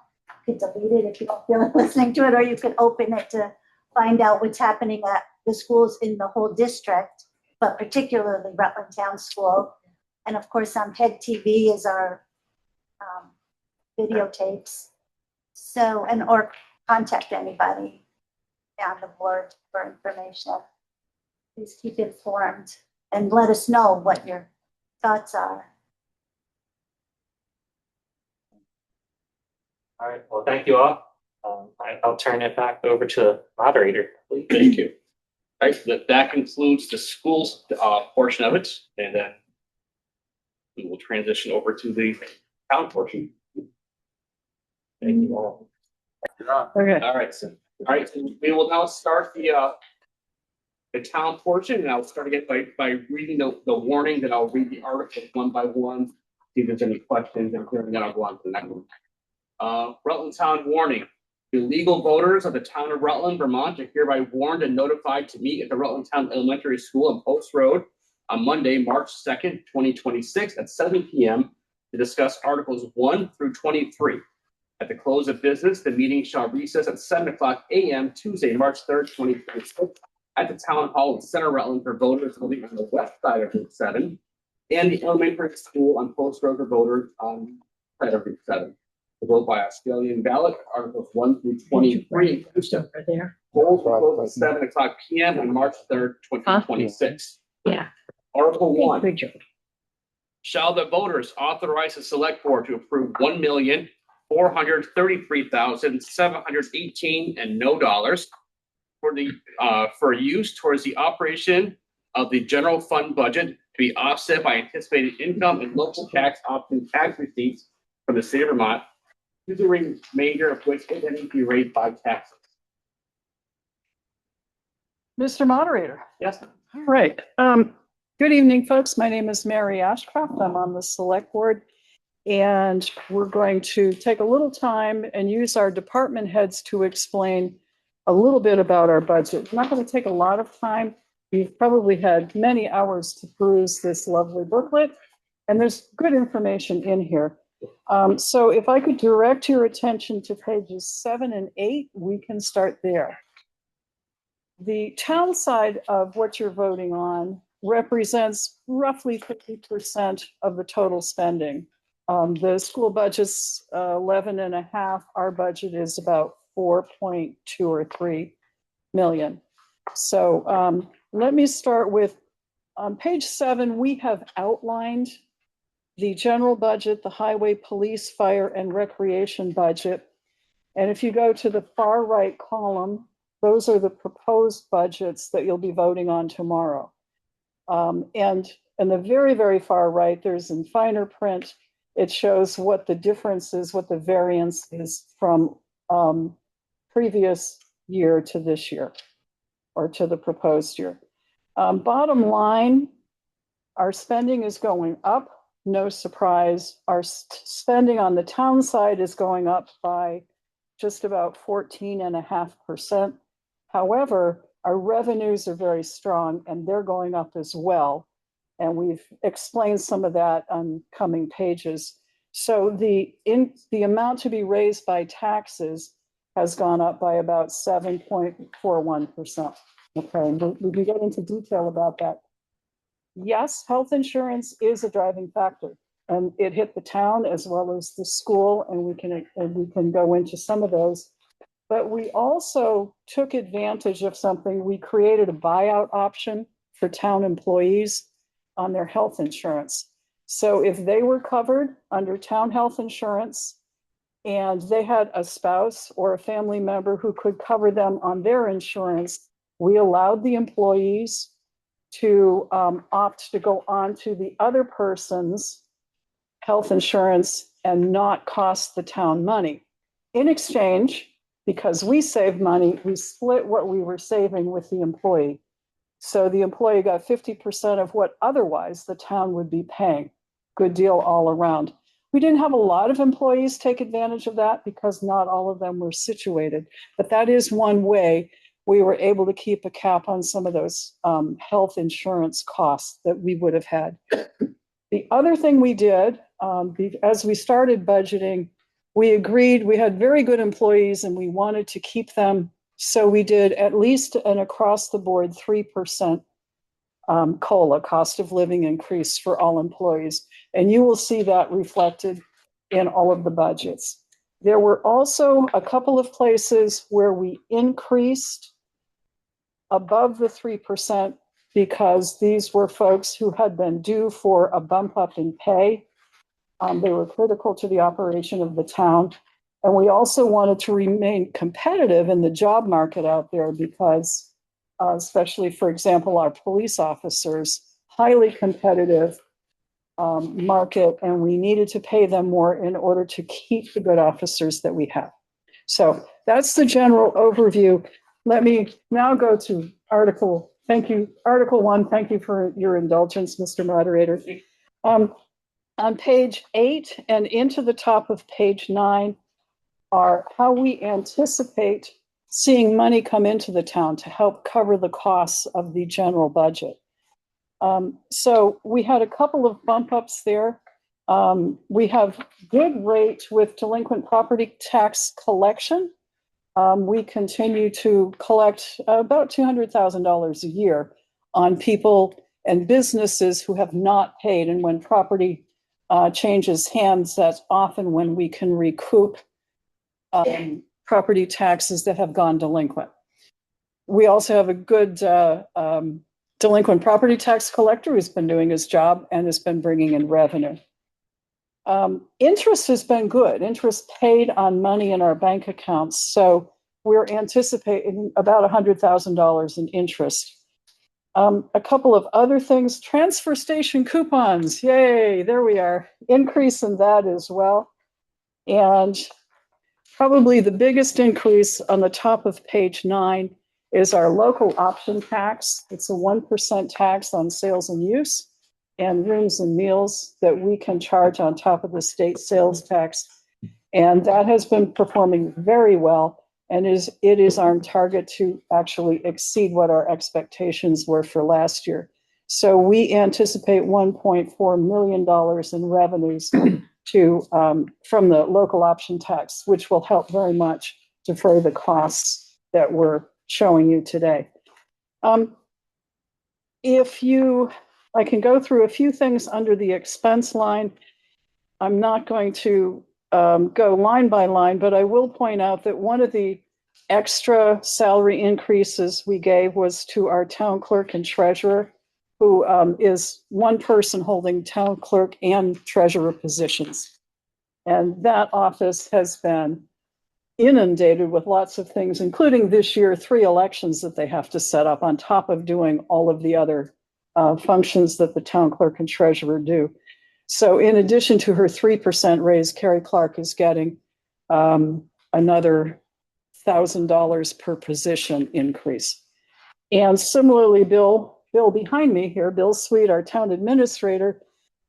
You can delete it if you don't feel like listening to it, or you can open it to find out what's happening at the schools in the whole district, but particularly Rutland Town School. And of course, on PEG TV is our videotapes. So, or contact anybody on the board for information. Please keep informed and let us know what your thoughts are. All right, well, thank you all. I'll turn it back over to the moderator. please. Thank you. All right, that concludes the schools portion of it, and then we will transition over to the town portion. Thank you all. Okay. All right, so we will now start the town portion, and I'll start again by reading the warning, then I'll read the articles one by one, see if there's any questions, and then I'll go on to the next one. Rutland Town warning. The legal voters of the town of Rutland, Vermont are hereby warned and notified to meet at the Rutland Town Elementary School on Post Road on Monday, March 2nd, 2026 at 7 p.m. to discuss Articles 1 through 23. At the close of business, the meeting shall recess at 7 o'clock a.m. Tuesday, March 3rd, 2026 at the Town Hall in Center Rutland for voters living on the west side of Route 7 and the elementary school on Post Road for voters on the side of Route 7. To vote by Australian ballot, Articles 1 through 23. Over there. Polls will close at 7 o'clock p.m. on March 3rd, 2026. Yeah. Article 1. Good job. Shall the voters authorize the select board to approve $1,433,718 and no dollars for use towards the operation of the general fund budget to be offset by anticipated income and local tax option tax receipts from the state of Vermont, to the remainder of which, if any, be raised by taxes? Mr. Moderator. Yes. All right. Good evening, folks. My name is Mary Ashcroft. I'm on the Select Board, and we're going to take a little time and use our department heads to explain a little bit about our budget. It's not going to take a lot of time. You've probably had many hours to peruse this lovely booklet, and there's good information in here. So if I could direct your attention to pages 7 and 8, we can start there. The town side of what you're voting on represents roughly 50% of the total spending. The school budget's 11.5. Our budget is about 4.2 or 3 million. So let me start with, on page 7, we have outlined the general budget, the highway, police, fire, and recreation budget. And if you go to the far right column, those are the proposed budgets that you'll be voting on tomorrow. And in the very, very far right, there's in finer print, it shows what the difference is, what the variance is from previous year to this year, or to the proposed year. Bottom line, our spending is going up. No surprise. Our spending on the town side is going up by just about 14.5%. However, our revenues are very strong and they're going up as well. And we've explained some of that on coming pages. So the amount to be raised by taxes has gone up by about 7.41%. Okay, we can get into detail about that. Yes, health insurance is a driving factor, and it hit the town as well as the school, and we can go into some of those. But we also took advantage of something. We created a buyout option for town employees on their health insurance. So if they were covered under town health insurance and they had a spouse or a family member who could cover them on their insurance, we allowed the employees to opt to go on to the other person's health insurance and not cost the town money. In exchange, because we saved money, we split what we were saving with the employee. So the employee got 50% of what otherwise the town would be paying. Good deal all around. We didn't have a lot of employees take advantage of that because not all of them were situated, but that is one way we were able to keep a cap on some of those health insurance costs that we would have had. The other thing we did, as we started budgeting, we agreed, we had very good employees and we wanted to keep them. So we did at least an across the board 3% COLA, cost of living increase for all employees. And you will see that reflected in all of the budgets. There were also a couple of places where we increased above the 3% because these were folks who had been due for a bump up in pay. They were critical to the operation of the town. And we also wanted to remain competitive in the job market out there because, especially, for example, our police officers, highly competitive market, and we needed to pay them more in order to keep the good officers that we have. So that's the general overview. Let me now go to Article. Thank you. Article 1, thank you for your indulgence, Mr. Moderator. On page 8 and into the top of page 9 are how we anticipate seeing money come into the town to help cover the costs of the general budget. So we had a couple of bump ups there. We have good rate with delinquent property tax collection. We continue to collect about $200,000 a year on people and businesses who have not paid. And when property changes hands, that's often when we can recoup property taxes that have gone delinquent. We also have a good delinquent property tax collector who's been doing his job and has been bringing in revenue. Interest has been good. Interest paid on money in our bank accounts. So we're anticipating about $100,000 in interest. A couple of other things, transfer station coupons. Yay, there we are. Increase in that as well. And probably the biggest increase on the top of page 9 is our local option tax. It's a 1% tax on sales and use and rooms and meals that we can charge on top of the state sales tax. And that has been performing very well. And it is our target to actually exceed what our expectations were for last year. So we anticipate $1.4 million in revenues from the local option tax, which will help very much defray the costs that we're showing you today. I can go through a few things under the expense line. I'm not going to go line by line, but I will point out that one of the extra salary increases we gave was to our town clerk and treasurer, who is one person holding town clerk and treasurer positions. And that office has been inundated with lots of things, including this year, 3 elections that they have to set up on top of doing all of the other functions that the town clerk and treasurer do. So in addition to her 3% raise, Carrie Clark is getting another $1,000 per position increase. And similarly, Bill behind me here, Bill Sweet, our town administrator,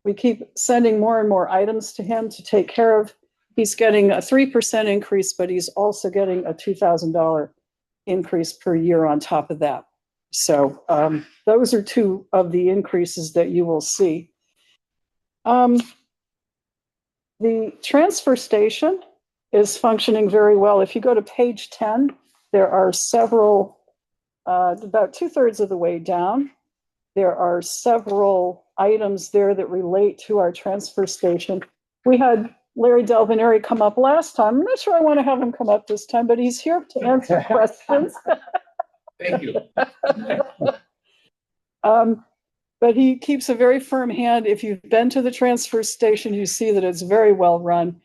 we keep sending more and more items to him to take care of. He's getting a 3% increase, but he's also getting a $2,000 increase per year on top of that. So those are 2 of the increases that you will see. The transfer station is functioning very well. If you go to page 10, there are several, about 2/3 of the way down, there are several items there that relate to our transfer station. We had Larry Delvinary come up last time. I'm not sure I want to have him come up this time, but he's here to answer questions. Thank you. But he keeps a very firm hand. If you've been to the transfer station, you see that it's very well run.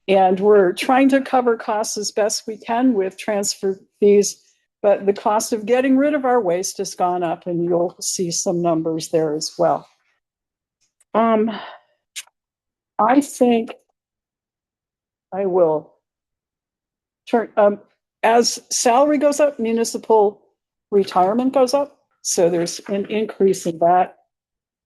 And we're trying to cover costs as best we can with transfer fees, but the cost of getting rid of our waste has gone up, and you'll see some numbers there as well. I think I will turn, as salary goes up, municipal retirement goes up. So there's an increase in that.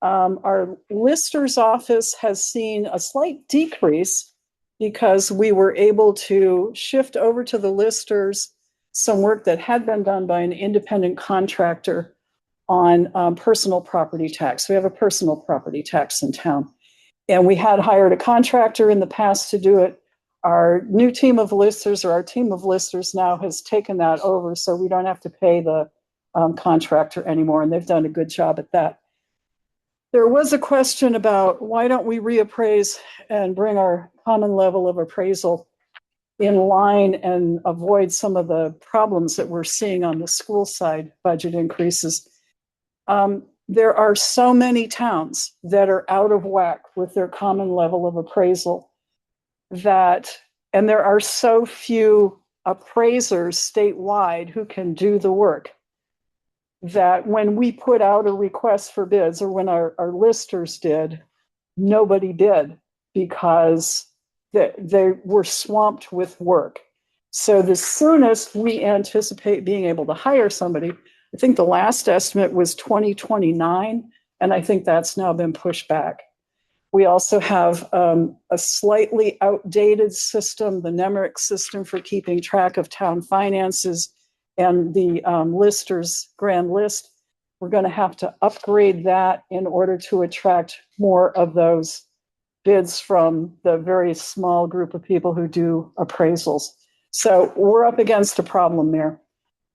Our lister's office has seen a slight decrease because we were able to shift over to the listers some work that had been done by an independent contractor on personal property tax. We have a personal property tax in town. And we had hired a contractor in the past to do it. Our new team of listers, or our team of listers now, has taken that over, so we don't have to pay the contractor anymore, and they've done a good job at that. There was a question about why don't we reappraise and bring our common level of appraisal in line and avoid some of the problems that we're seeing on the school side budget increases. There are so many towns that are out of whack with their common level of appraisal that And there are so few appraisers statewide who can do the work that when we put out a request for bids, or when our listers did, nobody did, because they were swamped with work. So the soonest we anticipate being able to hire somebody, I think the last estimate was 2029, and I think that's now been pushed back. We also have a slightly outdated system, the NEMRIC system for keeping track of town finances, and the listers grand list. We're going to have to upgrade that in order to attract more of those bids from the very small group of people who do appraisals. So we're up against a problem there.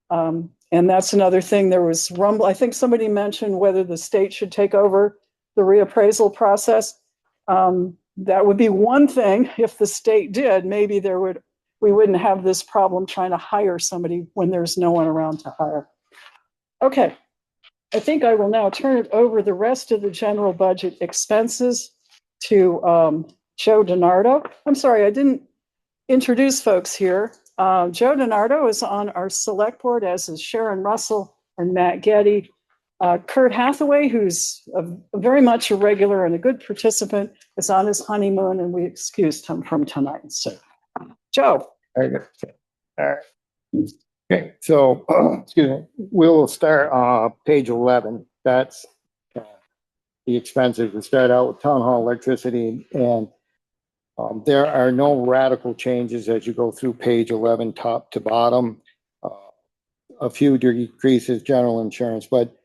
And that's another thing. There was rumble. I think somebody mentioned whether the state should take over the reappraisal process. That would be one thing. If the state did, maybe we wouldn't have this problem trying to hire somebody when there's no one around to hire. Okay, I think I will now turn it over the rest of the general budget expenses to Joe DiNardo. I'm sorry, I didn't introduce folks here. Joe DiNardo is on our select board, as is Sharon Russell and Matt Getty. Kurt Hathaway, who's very much a regular and a good participant, is on his honeymoon, and we excused him from tonight. So, Joe. All right. Okay, so excuse me. We'll start page 11. That's the expenses. We start out with town hall electricity, and there are no radical changes as you go through page 11, top to bottom. A few decreases, general insurance, but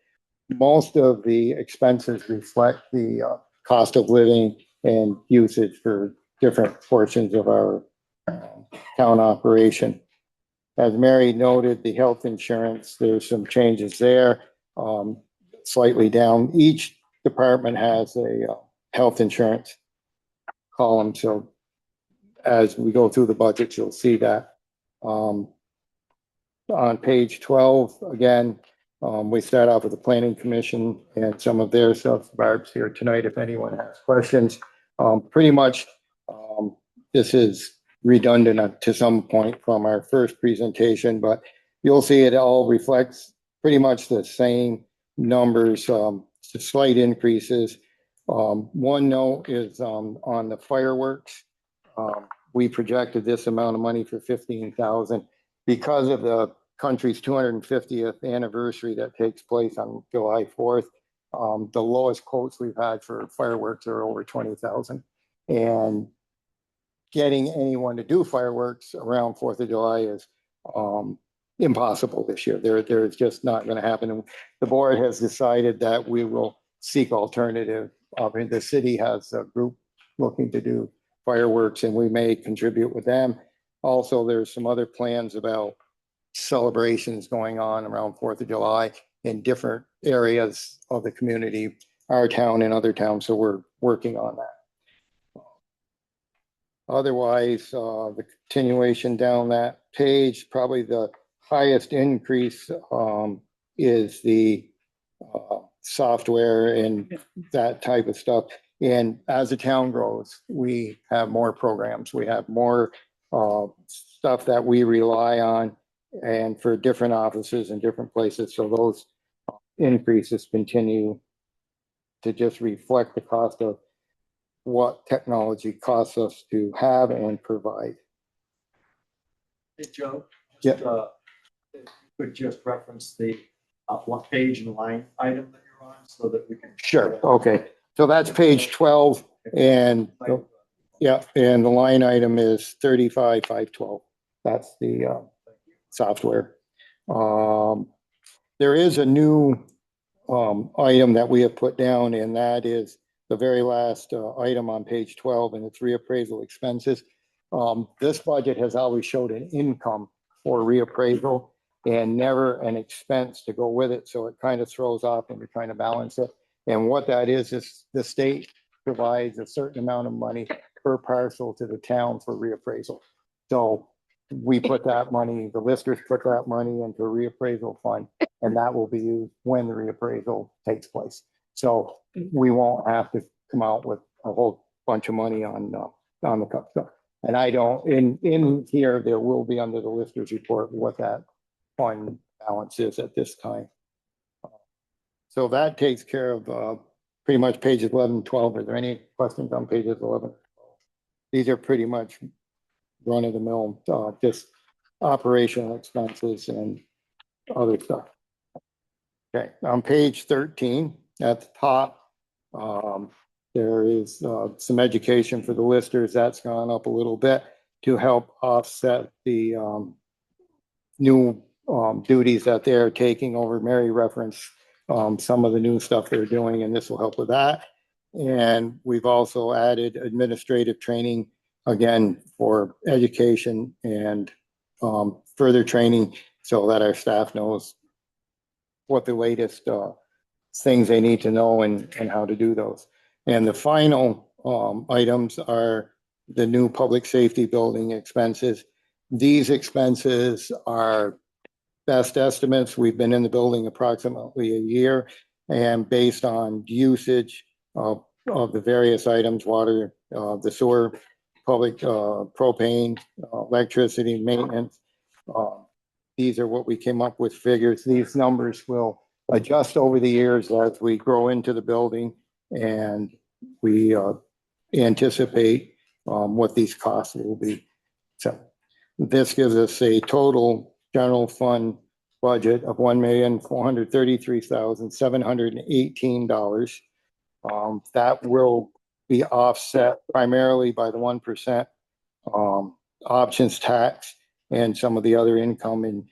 most of the expenses reflect the cost of living and usage for different portions of our town operation. As Mary noted, the health insurance, there's some changes there, slightly down. Each department has a health insurance column, so as we go through the budget, you'll see that. On page 12, again, we start off with the planning commission and some of their stuff. Barb's here tonight if anyone has questions. Pretty much, this is redundant to some point from our first presentation, but you'll see it all reflects pretty much the same numbers, slight increases. One note is on the fireworks. We projected this amount of money for $15,000 because of the country's 250th anniversary that takes place on July 4th. The lowest quotes we've had for fireworks are over 20,000, and getting anyone to do fireworks around 4th of July is impossible this year. There's just not going to happen. And the board has decided that we will seek alternative. The city has a group looking to do fireworks, and we may contribute with them. Also, there's some other plans about celebrations going on around 4th of July in different areas of the community, our town and other towns. So we're working on that. Otherwise, the continuation down that page, probably the highest increase is the software and that type of stuff. And as the town grows, we have more programs. We have more stuff that we rely on, and for different offices and different places. So those increases continue to just reflect the cost of what technology costs us to have and provide. Hey, Joe. Yeah. If you could just reference the what page and line item that you're on so that we can. Sure. Okay. So that's page 12, and yeah, and the line item is 35,512. That's the software. There is a new item that we have put down, and that is the very last item on page 12, and it's reappraisal expenses. This budget has always showed an income for reappraisal and never an expense to go with it. So it kind of throws off when you're trying to balance it. And what that is the state provides a certain amount of money per parcel to the town for reappraisal. So we put that money, the listers put that money into a reappraisal fund, and that will be used when the reappraisal takes place. So we won't have to come out with a whole bunch of money on the cup stuff. And I don't, in here, there will be under the listers report what that fund balance is at this time. So that takes care of pretty much pages 11 and 12. Are there any questions on pages 11? These are pretty much run of the mill, just operational expenses and other stuff. Okay, on page 13 at the top, there is some education for the listers. That's gone up a little bit to help offset the new duties that they're taking over. Mary referenced some of the new stuff they're doing, and this will help with that. And we've also added administrative training, again, for education and further training so that our staff knows what the latest things they need to know and how to do those. And the final items are the new public safety building expenses. These expenses are best estimates. We've been in the building approximately a year, and based on usage of the various items, water, the sewer, public propane, electricity, maintenance, these are what we came up with figures. These numbers will adjust over the years as we grow into the building, and we anticipate what these costs will be. So this gives us a total general fund budget of $1,433,718. That will be offset primarily by the 1% options tax and some of the other income. And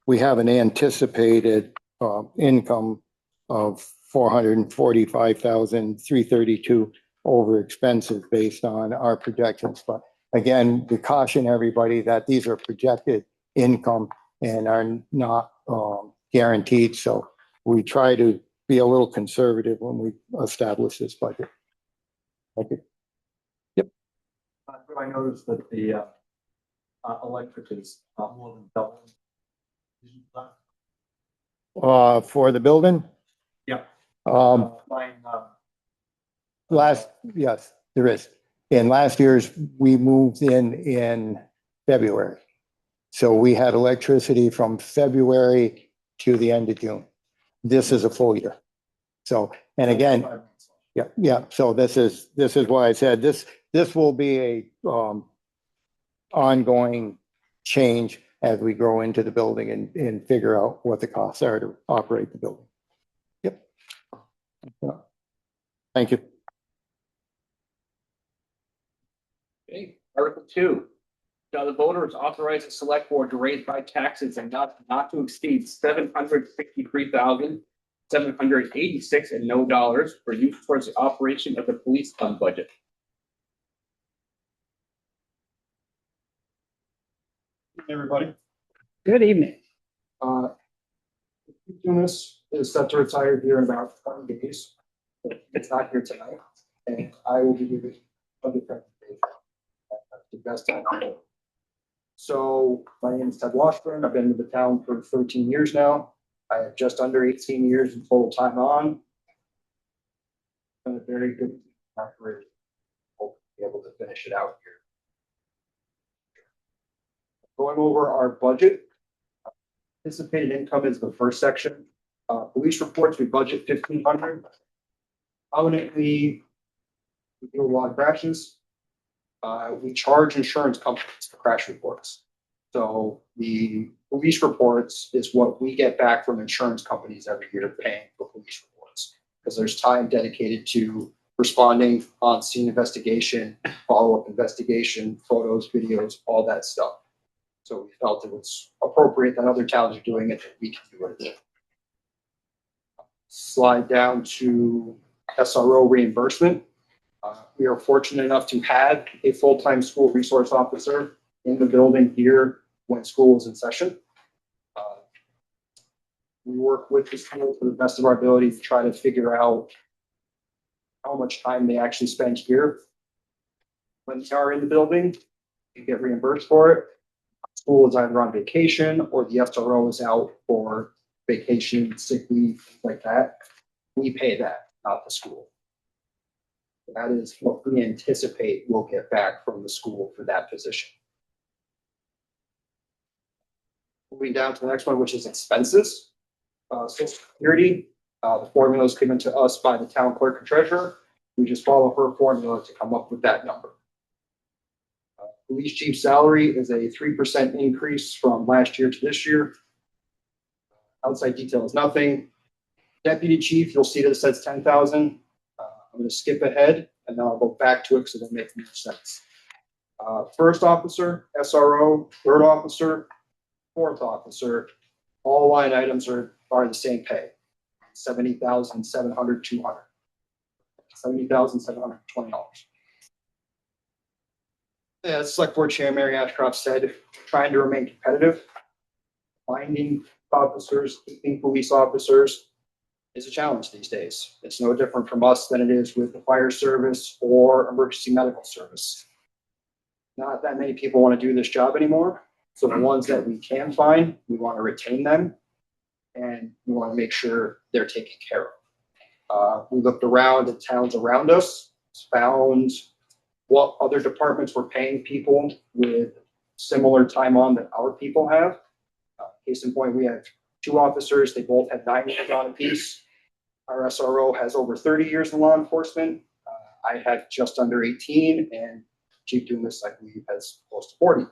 we have an anticipated income of $445,332 over expenses based on our projections. But again, we caution everybody that these are projected income and are not guaranteed. So we try to be a little conservative when we establish this budget. Thank you. Yep. I noticed that the electric is more than double. For the building? Yeah. Mine, yes, there is. In last year's, we moved in February. So we had electricity from February to the end of June. This is a full year. So, and again, yeah. So this is why I said this will be a ongoing change as we grow into the building and figure out what the costs are to operate the building. Yep. Thank you. Okay, Article 2. Shall the voters authorize the select board to raise by taxes and not to exceed $763,786 and no dollars for use towards the operation of the police fund budget? Everybody. Good evening. Eunice is set to retire here in about 20 days. It's not here tonight, and I will be giving other presentation the best I can. So my name is Ted Washburn. I've been in the town for 13 years now. I have just under 18 years in total time on. Been a very good career. Hope to be able to finish it out here. Going over our budget. Anticipated income is the first section. Police reports, we budget 1,500. Prominently, we do a lot of crashes. We charge insurance companies for crash reports. So the police reports is what we get back from insurance companies every year paying for police reports. Because there's time dedicated to responding on scene investigation, follow-up investigation, photos, videos, all that stuff. So we felt it was appropriate that other towns are doing it, that we can do it. Slide down to SRO reimbursement. We are fortunate enough to have a full-time school resource officer in the building here when school is in session. We work with the school to the best of our ability to try to figure out how much time they actually spend here. When they are in the building, you get reimbursed for it. School is either on vacation or the SRO is out for vacation, sick leave, things like that. We pay that, not the school. That is what we anticipate we'll get back from the school for that position. Moving down to the next one, which is expenses. Social Security, the formula is given to us by the town clerk and treasurer. We just follow her formula to come up with that number. Police chief salary is a 3% increase from last year to this year. Outside detail is nothing. Deputy chief, you'll see that it says 10,000. I'm going to skip ahead and then I'll go back to it because it'll make more sense. First officer, SRO, third officer, fourth officer, all line items are the same pay. $70,700, $200. $70,720. As Select Board Chair Mary Ashcroft said, trying to remain competitive, finding officers, keeping police officers is a challenge these days. It's no different from us than it is with the fire service or emergency medical service. Not that many people want to do this job anymore. So the ones that we can find, we want to retain them and we want to make sure they're taken care of. We looked around at towns around us, found what other departments were paying people with similar time on that our people have. Case in point, we have 2 officers. They both have 9 years on apiece. Our SRO has over 30 years in law enforcement. I had just under 18, and Chief Dumas, I believe, has close to 40.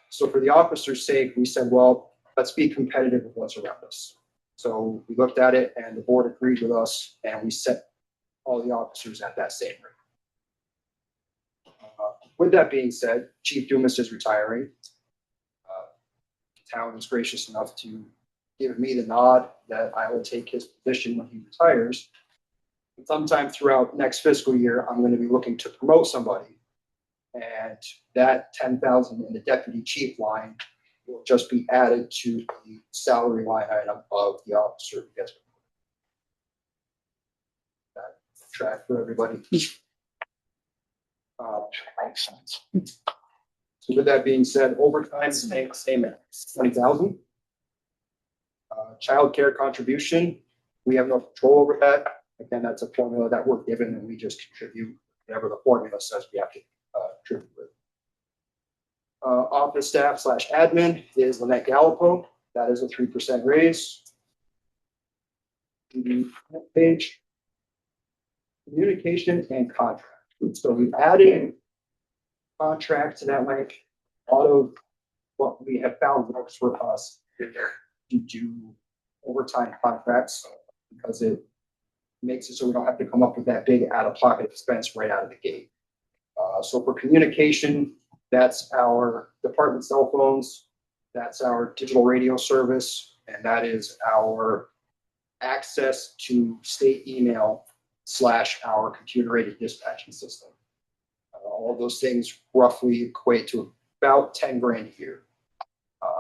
So for the officer's sake, we said, well, let's be competitive with what's around us. So we looked at it, and the board agreed with us, and we set all the officers at that same rate. With that being said, Chief Dumas is retiring. The town is gracious enough to give me the nod that I will take his position when he retires. Sometime throughout next fiscal year, I'm going to be looking to promote somebody. And that 10,000 in the deputy chief line will just be added to the salary line item of the officer who gets that track for everybody. Makes sense. So with that being said, overtime is same at 20,000. Childcare contribution, we have no control over that. Again, that's a formula that we're given and we just contribute whatever the formula says we have to contribute with. Office staff / admin is Lynette Gallipo. That is a 3% raise. The next page, communication and contract. So we added contract to that link. A lot of what we have found works for us to do overtime contracts because it makes it so we don't have to come up with that big out-of-pocket expense right out of the gate. So for communication, that's our department cell phones, that's our digital radio service, and that is our access to state email / our computer-aided dispatching system. All of those things roughly equate to about 10 grand a year.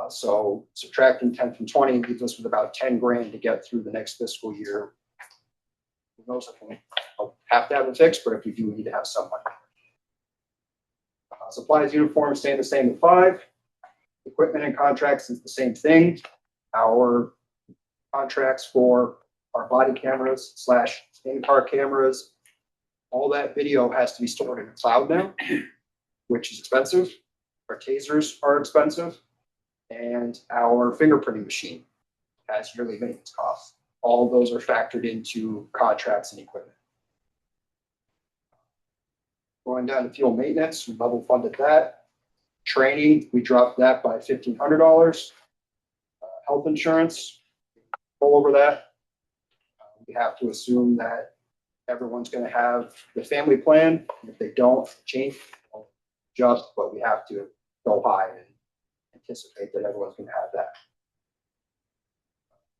So subtracting 10 from 20 leaves us with about 10 grand to get through the next fiscal year. Who knows if we have to have it fixed, but if we do, we need to have some money. Supplies, uniforms staying the same at 5. Equipment and contracts is the same thing. Our contracts for our body cameras / in-car cameras, all that video has to be stored in the cloud now, which is expensive. Our tasers are expensive. And our fingerprinting machine has yearly maintenance costs. All of those are factored into contracts and equipment. Going down to fuel maintenance, we level funded that. Training, we dropped that by $1,500. Health insurance, all over that. We have to assume that everyone's going to have the family plan. If they don't, change, just, but we have to go high and anticipate that everyone's going to have that.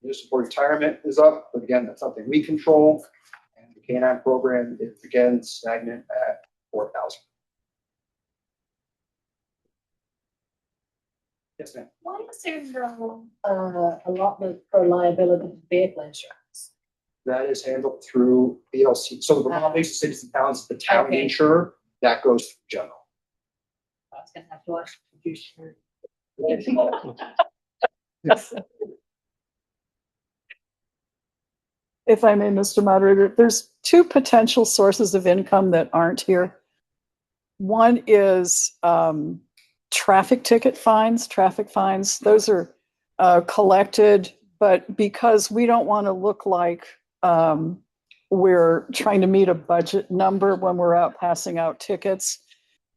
Municipal retirement is up, but again, that's something we control. And the K-9 program is again stagnant at 4,000. Yes, ma'am. Why is there no allotment for liability vehicle insurance? That is handled through BLC. So the Vermont League of Cities and Towns, the town Okay. insurer, that goes through general. I was gonna have to ask you. If I may, Mr. Moderator, there's two potential sources of income that aren't here. One is traffic ticket fines, traffic fines. Those are collected, but because we don't want to look like we're trying to meet a budget number when we're out passing out tickets,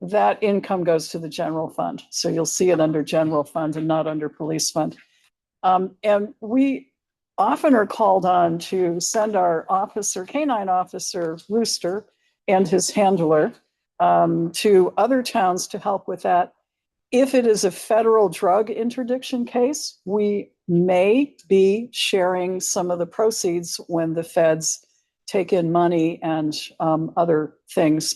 that income goes to the general fund. So you'll see it under general fund and not under police fund. And we often are called on to send our officer, canine officer, Rooster, and his handler to other towns to help with that. If it is a federal drug interdiction case, we may be sharing some of the proceeds when the feds take in money and other things.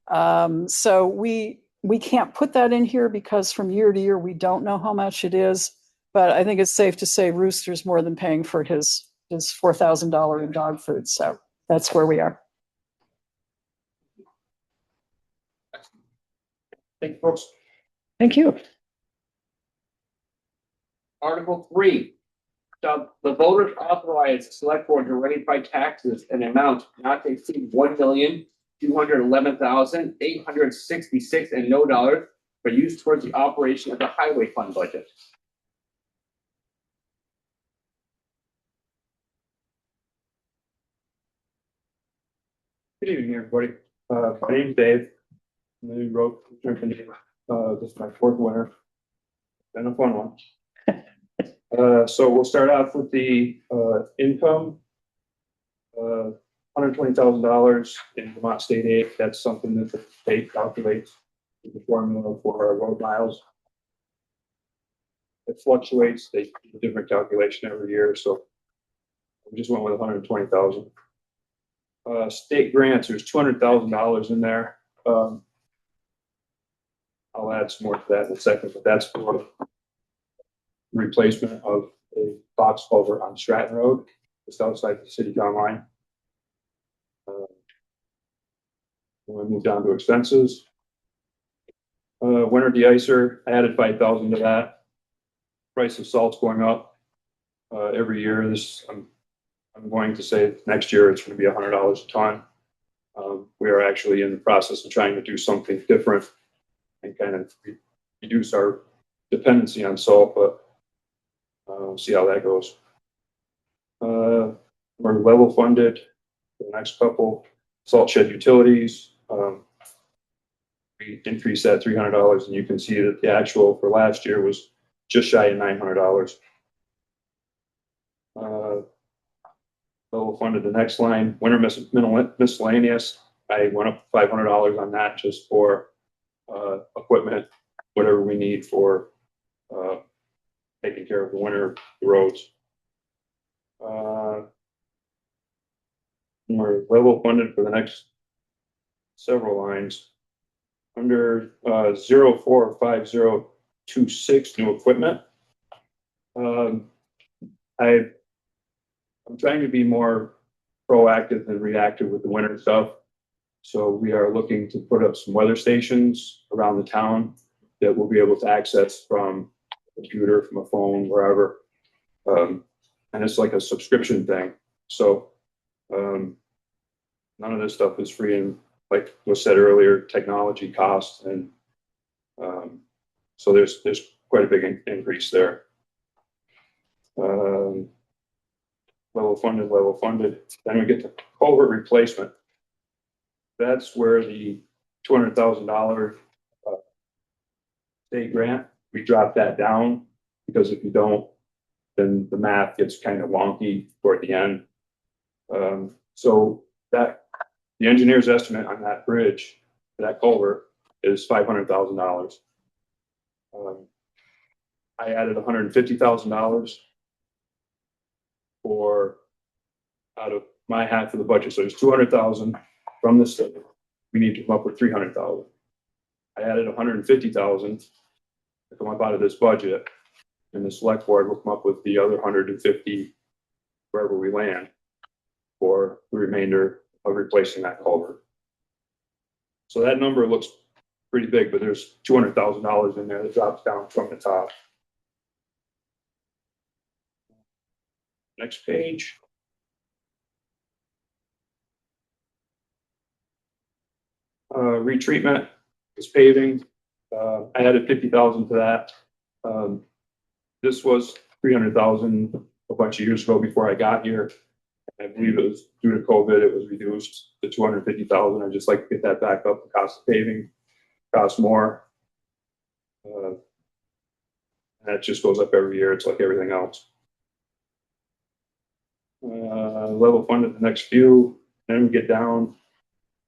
So we can't put that in here because from year to year, we don't know how much it is. But I think it's safe to say Rooster's more than paying for his $4,000 in dog food. So that's where we are. Thank you, folks. Thank you. Article 3, shall the voters authorize the select board to ratify taxes in an amount not to exceed $1,211,866 and no dollars for use towards the operation of the highway fund budget. Good evening, everybody. My name's Dave. I'm the new road commissioner. This is my fourth winter. Been a fun one. So we'll start off with the income. $120,000 in Vermont state aid. That's something that the state calculates with the formula for our road miles. It fluctuates. They do a different calculation every year. So we just went with 120,000. State grants, there's $200,000 in there. I'll add some more to that in a second, but that's for replacement of a box culvert on Stratton Road, just outside the city town line. When we move down to expenses, winter de-icer, I added 5,000 to that. Price of salt's going up every year. I'm going to say next year it's going to be $100 a ton. We are actually in the process of trying to do something different and kind of reduce our dependency on salt, but we'll see how that goes. We're level funded for the next couple. Salt shed utilities. We increased that $300, and you can see that the actual for last year was just shy of $900. Level funded the next line, winter miscellaneous. I went up $500 on that just for equipment, whatever we need for taking care of the winter roads. We're level funded for the next several lines. Under 045026 new equipment. I'm trying to be more proactive than reactive with the winter stuff. So we are looking to put up some weather stations around the town that we'll be able to access from a computer, from a phone, wherever. And it's like a subscription thing. So none of this stuff is free, and like was said earlier, technology costs, and so there's quite a big increase there. Level funded. Then we get to culvert replacement. That's where the $200,000 state grant, we drop that down, because if you don't, then the math gets kind of wonky toward the end. So that the engineer's estimate on that bridge, that culvert, is $500,000. I added $150,000 for out of my half of the budget. So there's 200,000 from the state. We need to come up with 300,000. I added 150,000 to come up out of this budget, and the select board will come up with the other 150 wherever we land for the remainder of replacing that culvert. So that number looks pretty big, but there's $200,000 in there that drops down from the top. Next page. retreatment is paving. I added 50,000 to that. This was 300,000 a bunch of years ago before I got here. I believe it was due to COVID, it was reduced to 250,000. I'd just like to get that back up. The cost of paving costs more. That just goes up every year. It's like everything else. Level funded the next few, then we get down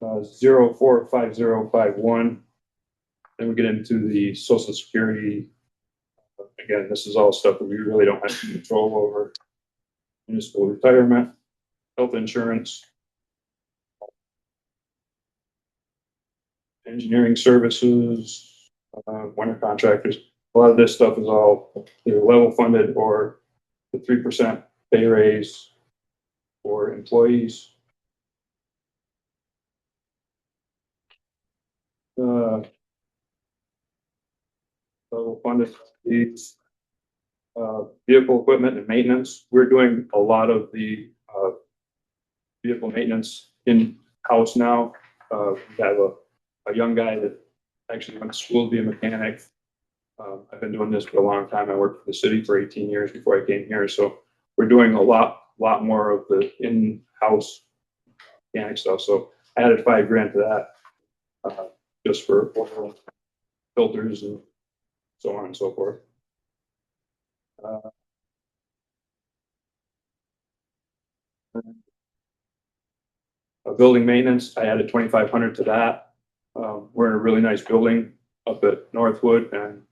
045051. Then we get into the Social Security. Again, this is all stuff that we really don't have control over. Municipal retirement, health insurance, engineering services, winter contractors. A lot of this stuff is all either level funded or the 3% pay raise for employees. Level funded needs, vehicle equipment and maintenance. We're doing a lot of the vehicle maintenance in-house now. We have a young guy that actually went to school to be a mechanic. I've been doing this for a long time. I worked for the city for 18 years before I came here. So we're doing a lot more of the in-house mechanic stuff. So I added $5,000 to that, just for oil filters and so on and so forth. Building maintenance, I added 2,500 to that. We're in a really nice building up at Northwood, and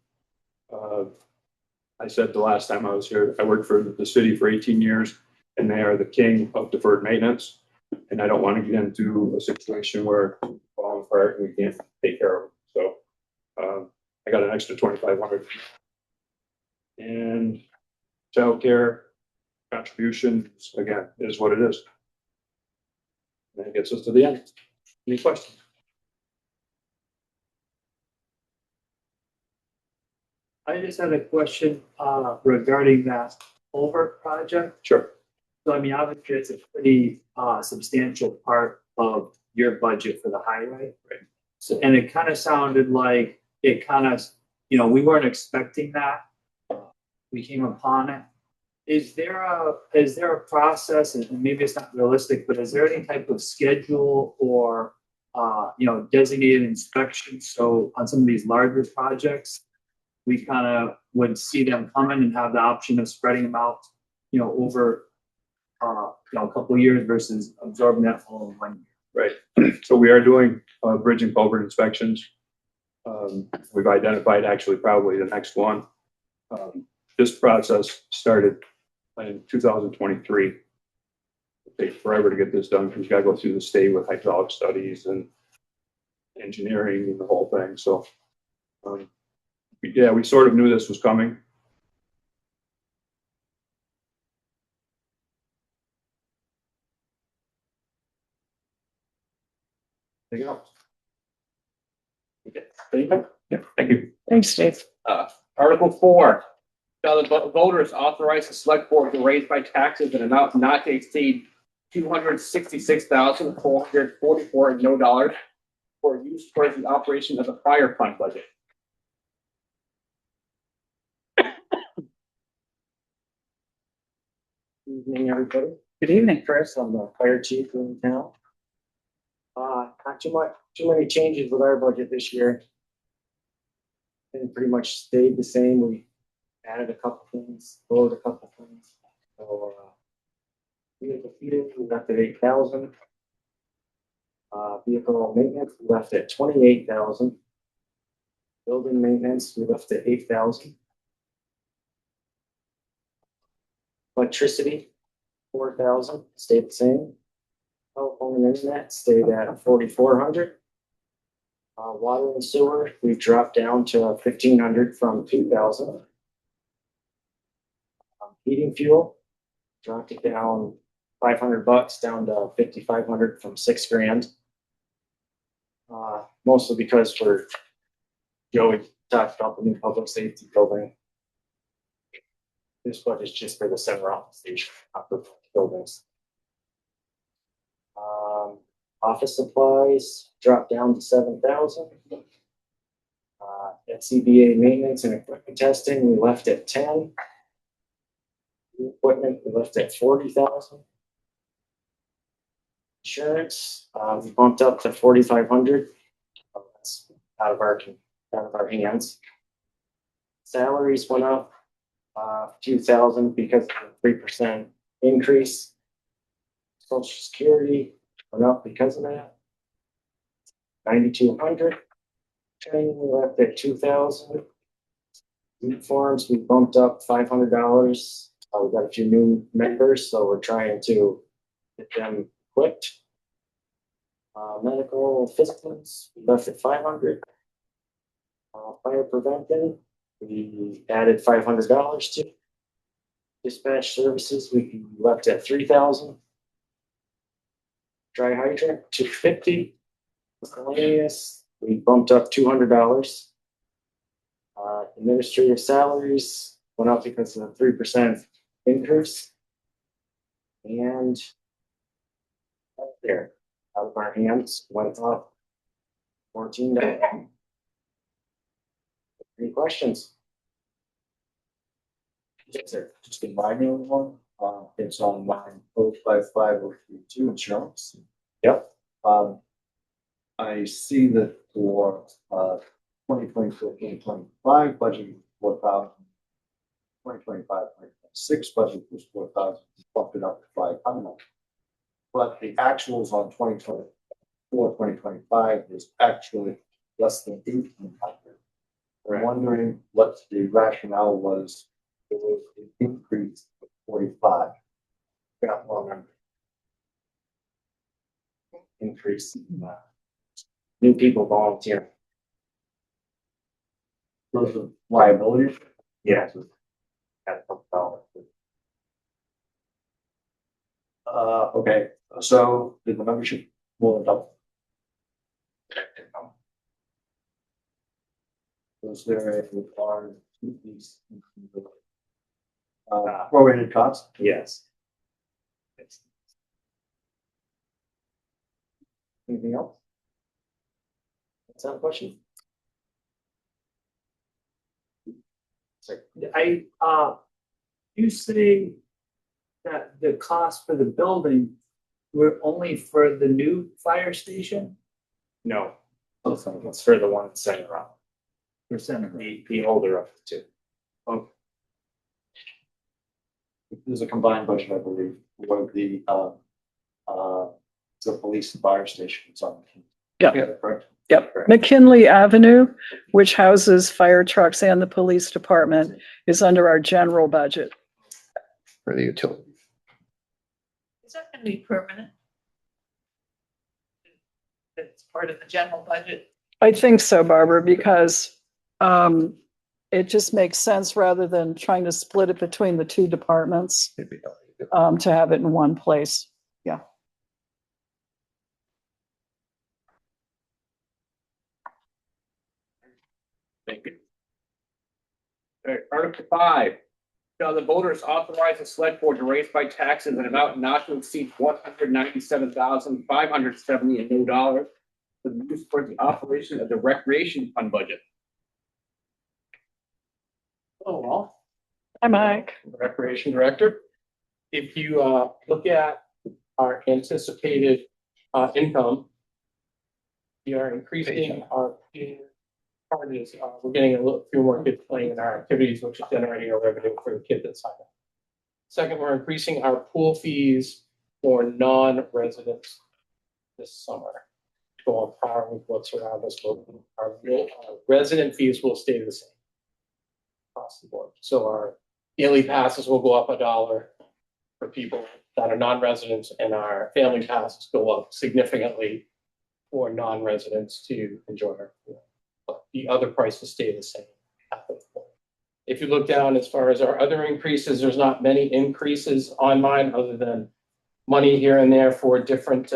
I said the last time I was here, I worked for the city for 18 years, and they are the king of deferred maintenance. And I don't want to get into a situation where we're falling apart and we can't take care of them. So I got an extra 2,500. And childcare contributions, again, is what it is. And that gets us to the end. Any questions? I just had a question regarding that culvert project. Sure. So I mean, obviously it's a pretty substantial part of your budget for the highway. Right. So, and it kind of sounded like it kind of, we weren't expecting that. We came upon it. Is there a process, and maybe it's not realistic, but is there any type of schedule or designated inspection? So on some of these larger projects, we kind of would see them coming and have the option of spreading them out, over a couple of years versus absorbing that all in 1 year. Right. So we are doing bridge and culvert inspections. We've identified actually probably the next one. This process started in 2023. It takes forever to get this done because you gotta go through the state with hydraulic studies and engineering and the whole thing. So, we sort of knew this was coming. Anything else? Okay. Anything? Yeah. Thank you. Thanks, Dave. Article 4, shall the voters authorize the select board to raise by taxes an amount not to exceed $266,444 and no dollars for use towards the operation of the fire fund budget. Evening, everybody. Good evening. Chris, I'm the fire chief in town. Not too many changes with our budget this year. And pretty much stayed the same. We added a couple things, lowered a couple things. So, vehicle heating, we left at 8,000. Vehicle maintenance, we left at 28,000. Building maintenance, we left at 8,000. Electricity, 4,000, stayed the same. Telephone and internet stayed at 4,400. Water and sewer, we dropped down to 1,500 from 2,000. Heating fuel, dropped it down $500 down to 5,500 from $6,000. Mostly because Joey talked about the new public safety building. This budget's just for the center office station, not for buildings. Office supplies dropped down to 7,000. At CBA maintenance and equipment testing, we left at 10. Equipment, we left at 40,000. Insurance, we bumped up to 4,500. That's out of our hands. Salaries went up a few thousand because of the 3% increase. Social Security went up because of that. 9,200. Training, we left at 2,000. Uniforms, we bumped up $500. We got a few new members, so we're trying to get them equipped. Medical physicals, we left at 500. Fire prevention, we added $500 to. Dispatch services, we left at 3,000. Dry hydrant, 250. Miscellaneous, we bumped up $200. Administrative salaries went up because of the 3% increase. And up there, out of our hands, went up $14. Any questions? Yes, sir. Just a minor one. It's on line 055032 insurance. Yep. I see that for 2024-2025 budget 4,000, 2025-2026 budget was 4,000, bumped it up to 500. But the actuals on 2024-2025 is actually less than 1,800. I'm wondering what the rationale was for the increase of 45. Got one number. Increase in new people volunteer. Those are liabilities? Yeah. Okay, so did the membership more than double? Was there a required increase? Prorated cost? Yes. Anything else? That's not a question. You say that the cost for the building were only for the new fire station? No, it's for the one in Center Rock. For Center. The older of the two. There's a combined budget, I believe, where the police and fire station is on. Yeah. Correct? Yep. McKinley Avenue, which houses fire trucks and the police department, is under our general budget. For the utility. Is that gonna be permanent? It's part of the general budget. I think so, Barbara, because it just makes sense rather than trying to split it between the two departments, to have it in one place. Yeah. Thank you. All right, Article 5. Shall the voters authorize the select board to raise by taxes an amount not to exceed $197,570 and no dollars for the use for the operation of the recreation fund budget? Oh, well. Hi, Mike. Recreation Director. If you look at our anticipated income, we are increasing our charges. We're getting a little few more kids playing in our activities, which is generating a revenue for the kids that sign up. Second, we're increasing our pool fees for non-residents this summer to go on par with what's around us. Our resident fees will stay the same across the board. So our daily passes will go up $1 for people that are non-residents, and our family passes go up significantly for non-residents to enjoy our pool. But the other prices stay the same at the point. If you look down as far as our other increases, there's not many increases on mine other than money here and there for different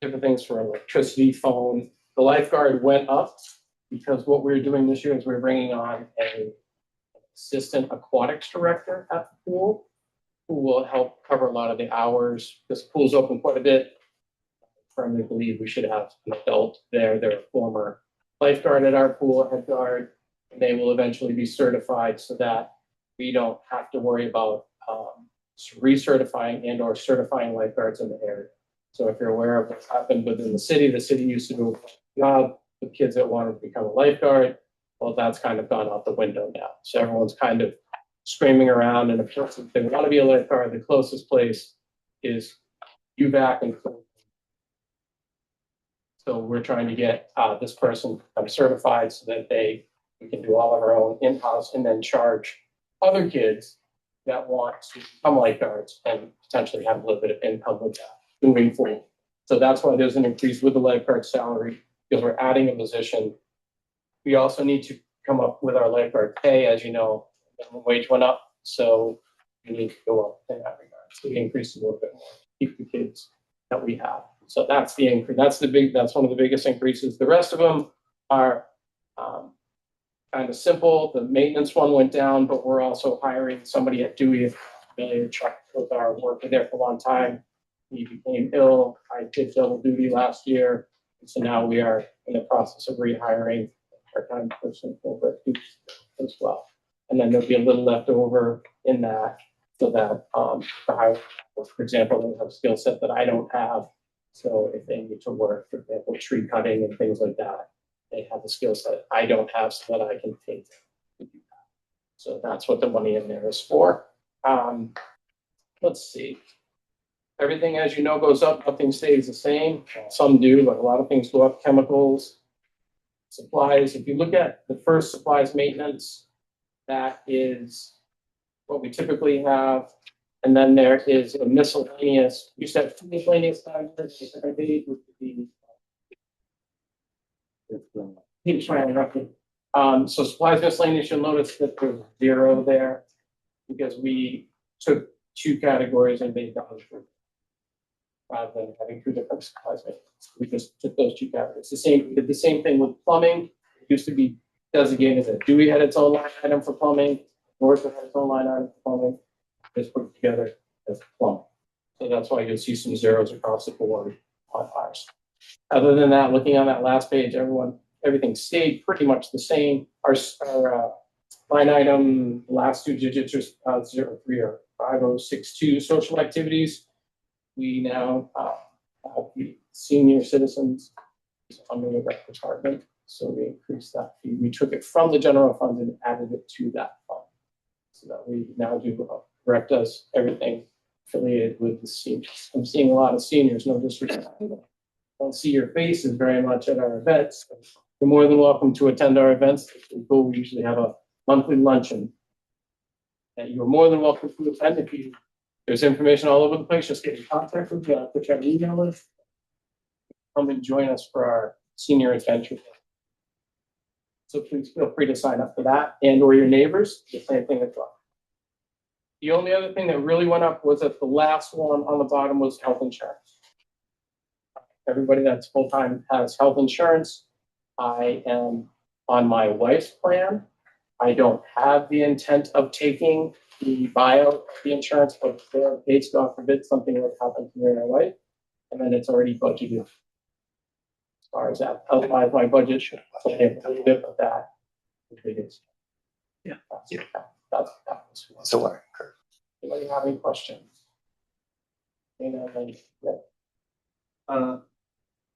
things for electricity, phone. The lifeguard went up because what we're doing this year is we're bringing on an assistant aquatics director at the pool who will help cover a lot of the hours. This pool's open quite a bit firmly believe we should have an adult there. They're a former lifeguard at our pool, head guard, and they will eventually be certified so that we don't have to worry about recertifying and or certifying lifeguards in the area. So if you're aware of what's happened within the city used to do a job with kids that wanted to become a lifeguard. Well, that's kind of gone out the window now. So everyone's kind of screaming around, and if they want to be a lifeguard, the closest place is UVac and so we're trying to get this person certified so that we can do all of our own in-house and then charge other kids that want to become lifeguards and potentially have a little bit of income with that moving forward. So that's why there's an increase with the lifeguard salary, because we're adding a position. We also need to come up with our lifeguard pay. As you know, minimum wage went up, so we need to go up in that regard. So we increase a little bit more to keep the kids that we have. So that's the increase. That's one of the biggest increases. The rest of them are kind of simple. The maintenance one went down, but we're also hiring somebody at Dewey, Chuck was our worker there for a long time. He became ill. I did double duty last year. And so now we are in the process of rehiring a part-time person over at Dewey as well. And then there'll be a little left over in that so that the highway, for example, they have a skill set that I don't have. So if they need to work, for example, tree cutting and things like that, they have a skill set I don't have so that I can take them. So that's what the money in there is for. Let's see. Everything, as you know, goes up, nothing stays the same. Some do, but a lot of things go up. Chemicals, supplies. If you look at the first supplies maintenance, that is what we typically have. And then there is a miscellaneous, we used to have two miscellaneous items, which would be so supplies miscellaneous, you'll notice that there's 0 there because we took 2 categories and made them rather than having 2 different supplies. We just took those 2 categories. We did the same thing with plumbing. It used to be designated that Dewey had its own line item for plumbing, Northwood had its own line item for plumbing. Just put it together as plumbing. So that's why you'll see some 0s across the board on ours. Other than that, looking on that last page, everything stayed pretty much the same. Our line item, last 2 digits are 03 or 5062 social activities. We now have the senior citizens under the rec department. So we increased that fee. We took it from the general fund and added it to that fund. So that we now do rec does everything affiliated with the seniors. I'm seeing a lot of seniors, no disrespect. Don't see your faces very much at our events. You're more than welcome to attend our events. We usually have a monthly luncheon. And you're more than welcome to attend. There's information all over the place. Just get in contact with me. I'll put your email list. Come and join us for our senior adventure. So please feel free to sign up for that, and or your neighbors, the same thing as well. The only other thing that really went up was that the last one on the bottom was health insurance. Everybody that's full-time has health insurance. I am on my wife's plan. I don't have the intent of taking the buyout, the insurance, but in case, God forbid, something would happen to me and my wife, and then it's already budgeted as far as that. Otherwise, my budget should have a little bit of that. Yeah. That's that was. So what? Anybody have any questions?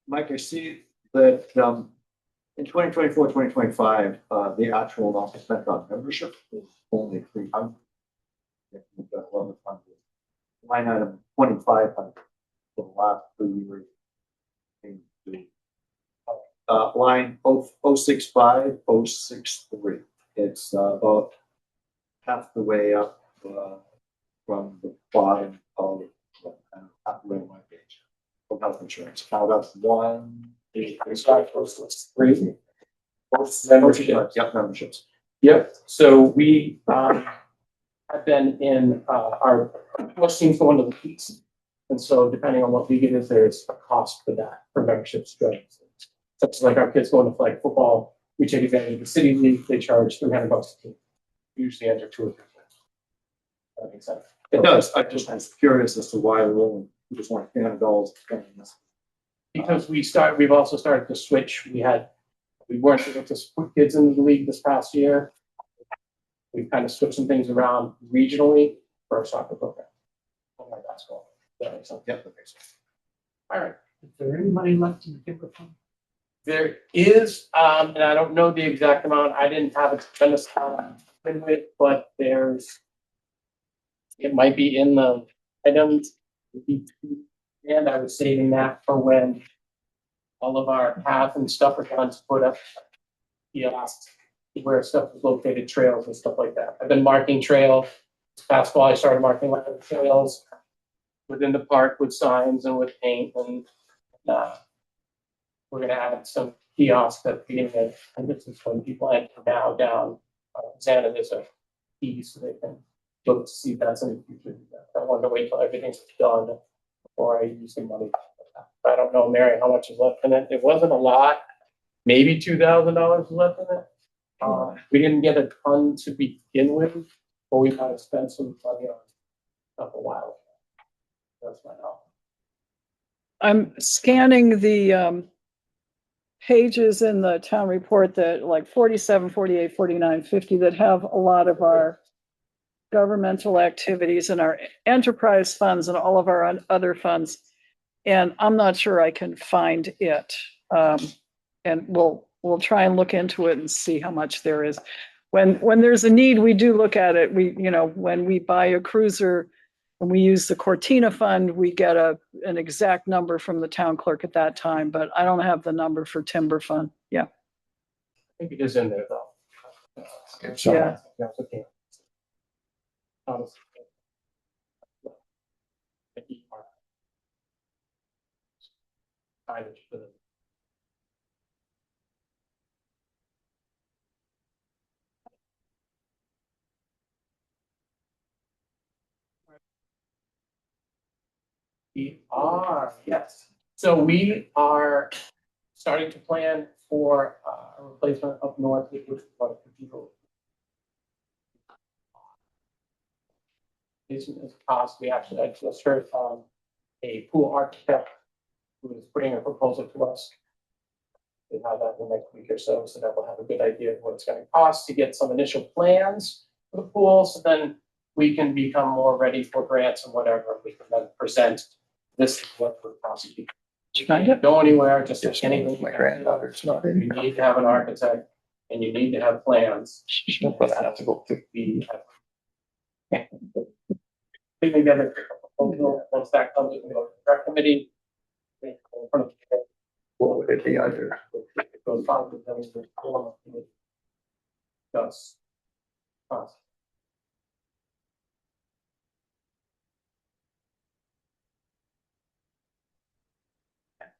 Mike, I see that in 2024, 2025, the actual amount spent on membership is only 300. We've got 1,100. Line item 2,500 for the last 3 years. Line 065, 063. It's about half the way up from the bottom of half the way on my page for health insurance. Now that's 1,853. Memberships. Yep, memberships. Yep. So we have been in our most teams go into the peaks, and so depending on what league it is, there's a cost for that for memberships. Such as like our kids going to flag football, we take advantage of the city league. They charge $300 a team. We usually enter 2 or 3 teams. That makes sense. It does. I just was curious as to why we just want $300 to spend in this. because we've also started to switch. We weren't able to put kids in the league this past year. We've kind of switched some things around regionally for our soccer program. Oh, my basketball. That makes sense. Yep, that makes sense. All right. Is there any money left in the timber fund? There is, and I don't know the exact amount. I didn't have a tremendous amount in it, but it might be in the items. And I was saving that for when all of our paths and stuff are done to put up kiosks where stuff is located, trails and stuff like that. I've been marking trails. Past fall, I started marking trails within the park with signs and with paint, and we're gonna add some kiosks at the beginning, and this is when people enter now down Xana, there's a key so they can look to see if that's in the future. I wanted to wait till everything's done before I use the money. I don't know, Mary, how much is left in it. It wasn't a lot, maybe $2,000 left in it. We didn't get a ton to begin with, but we might have spent some money on stuff a while ago. That's my knowledge. I'm scanning the pages in the town report that like 47, 48, 49, 50 that have a lot of our governmental activities and our enterprise funds and all of our other funds. And I'm not sure I can find it. And we'll try and look into it and see how much there is. When there's a need, we do look at it. When we buy a cruiser, when we use the Cortina fund, we get an exact number from the town clerk at that time, but I don't have the number for timber fund. Yeah. I think it is in there though. Yeah. That's okay. We are, yes. So we are starting to plan for a replacement up north, which is what people. Is cost. We actually, I just heard from a pool architect who is bringing a proposal to us. We'll have that in the next week or so that we'll have a good idea of what it's going to cost to get some initial plans for the pool. So then we can become more ready for grants and whatever. We can then present this is what would possibly. You can't go anywhere, just like anything. My granddaughter's not in. You need to have an architect and you need to have plans. But I have to go to. Putting together a proposal, once that comes, we go to the rec committee. What would it be under? It goes on with them, the form of discuss.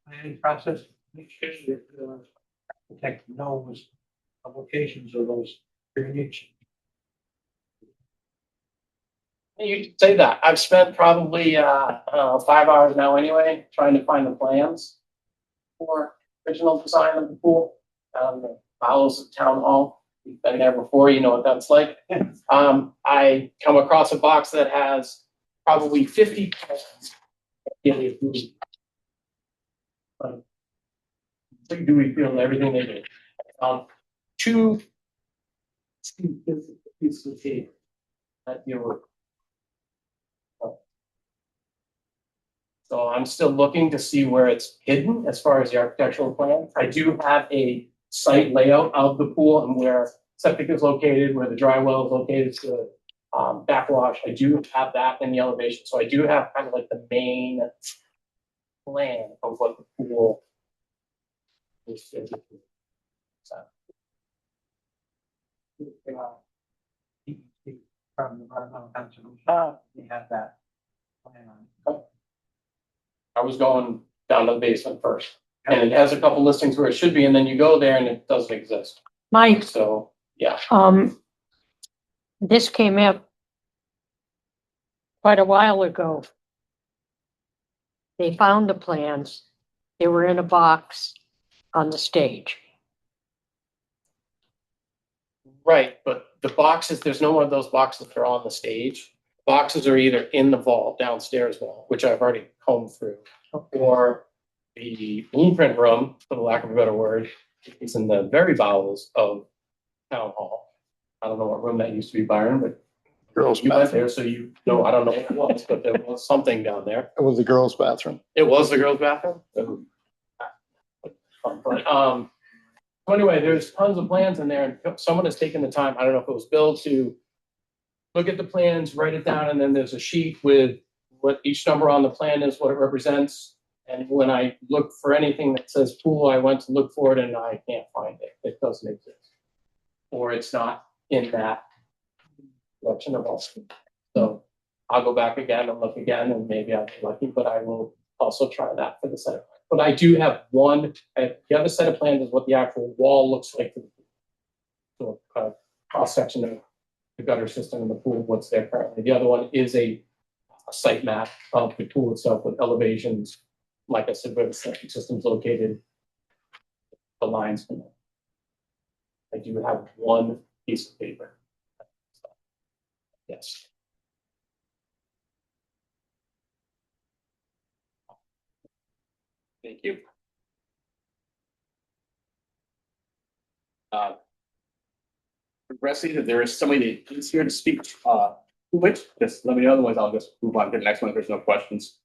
Planning process, make sure that the architect knows applications of those drainage. You could say that. I've spent probably 5 hours now anyway, trying to find the plans for original design of the pool. The bowels of town hall. You've been there before, you know what that's like. I come across a box that has probably 50 plans. Do we feel everything they did? Two pieces of tape that deal with. So I'm still looking to see where it's hidden as far as the architectural plan. I do have a site layout of the pool and where septic is located, where the dry well is located, to backwash. I do have that in the elevation. So I do have kind of like the main plan of what the pool is. From the environmental conservation. They have that plan on. I was going down to the basement first, and it has a couple listings where it should be, and then you go there and it doesn't exist. Mike, So, yeah. this came up quite a while ago. They found the plans. They were in a box on the stage. Right, but the boxes, there's no one of those boxes that are on the stage. Boxes are either in the vault, downstairs vault, which I've already combed through, or The blueprint room, for the lack of a better word, is in the very bowels of town hall. I don't know what room that used to be, Byron, but Girls' you went bathroom. there, so you know, I don't know what it was, but there was something down there. It was the girls' bathroom. It was the girls' bathroom? So anyway, there's tons of plans in there, and someone has taken the time, I don't know if it was Bill, to look at the plans, write it down, and then there's a sheet with what each number on the plan is, what it represents. And when I look for anything that says pool, I went to look for it and I can't find it. It doesn't exist. Or it's not in that collection of all. So I'll go back again and look again, and maybe I'll be lucky, but I will also try that for the set of plans. But I do have the other set of plans is what the actual wall looks like. So a cross section of the gutter system in the pool, what's there currently. The other one is a site map of the pool itself with elevations, like I said, where the septic system's located, the lines from it. I do have one piece of paper. Yes. Thank you. Progressing, if there is somebody that is here to speak, which just let me know, otherwise I'll just move on to the next one if there's no questions.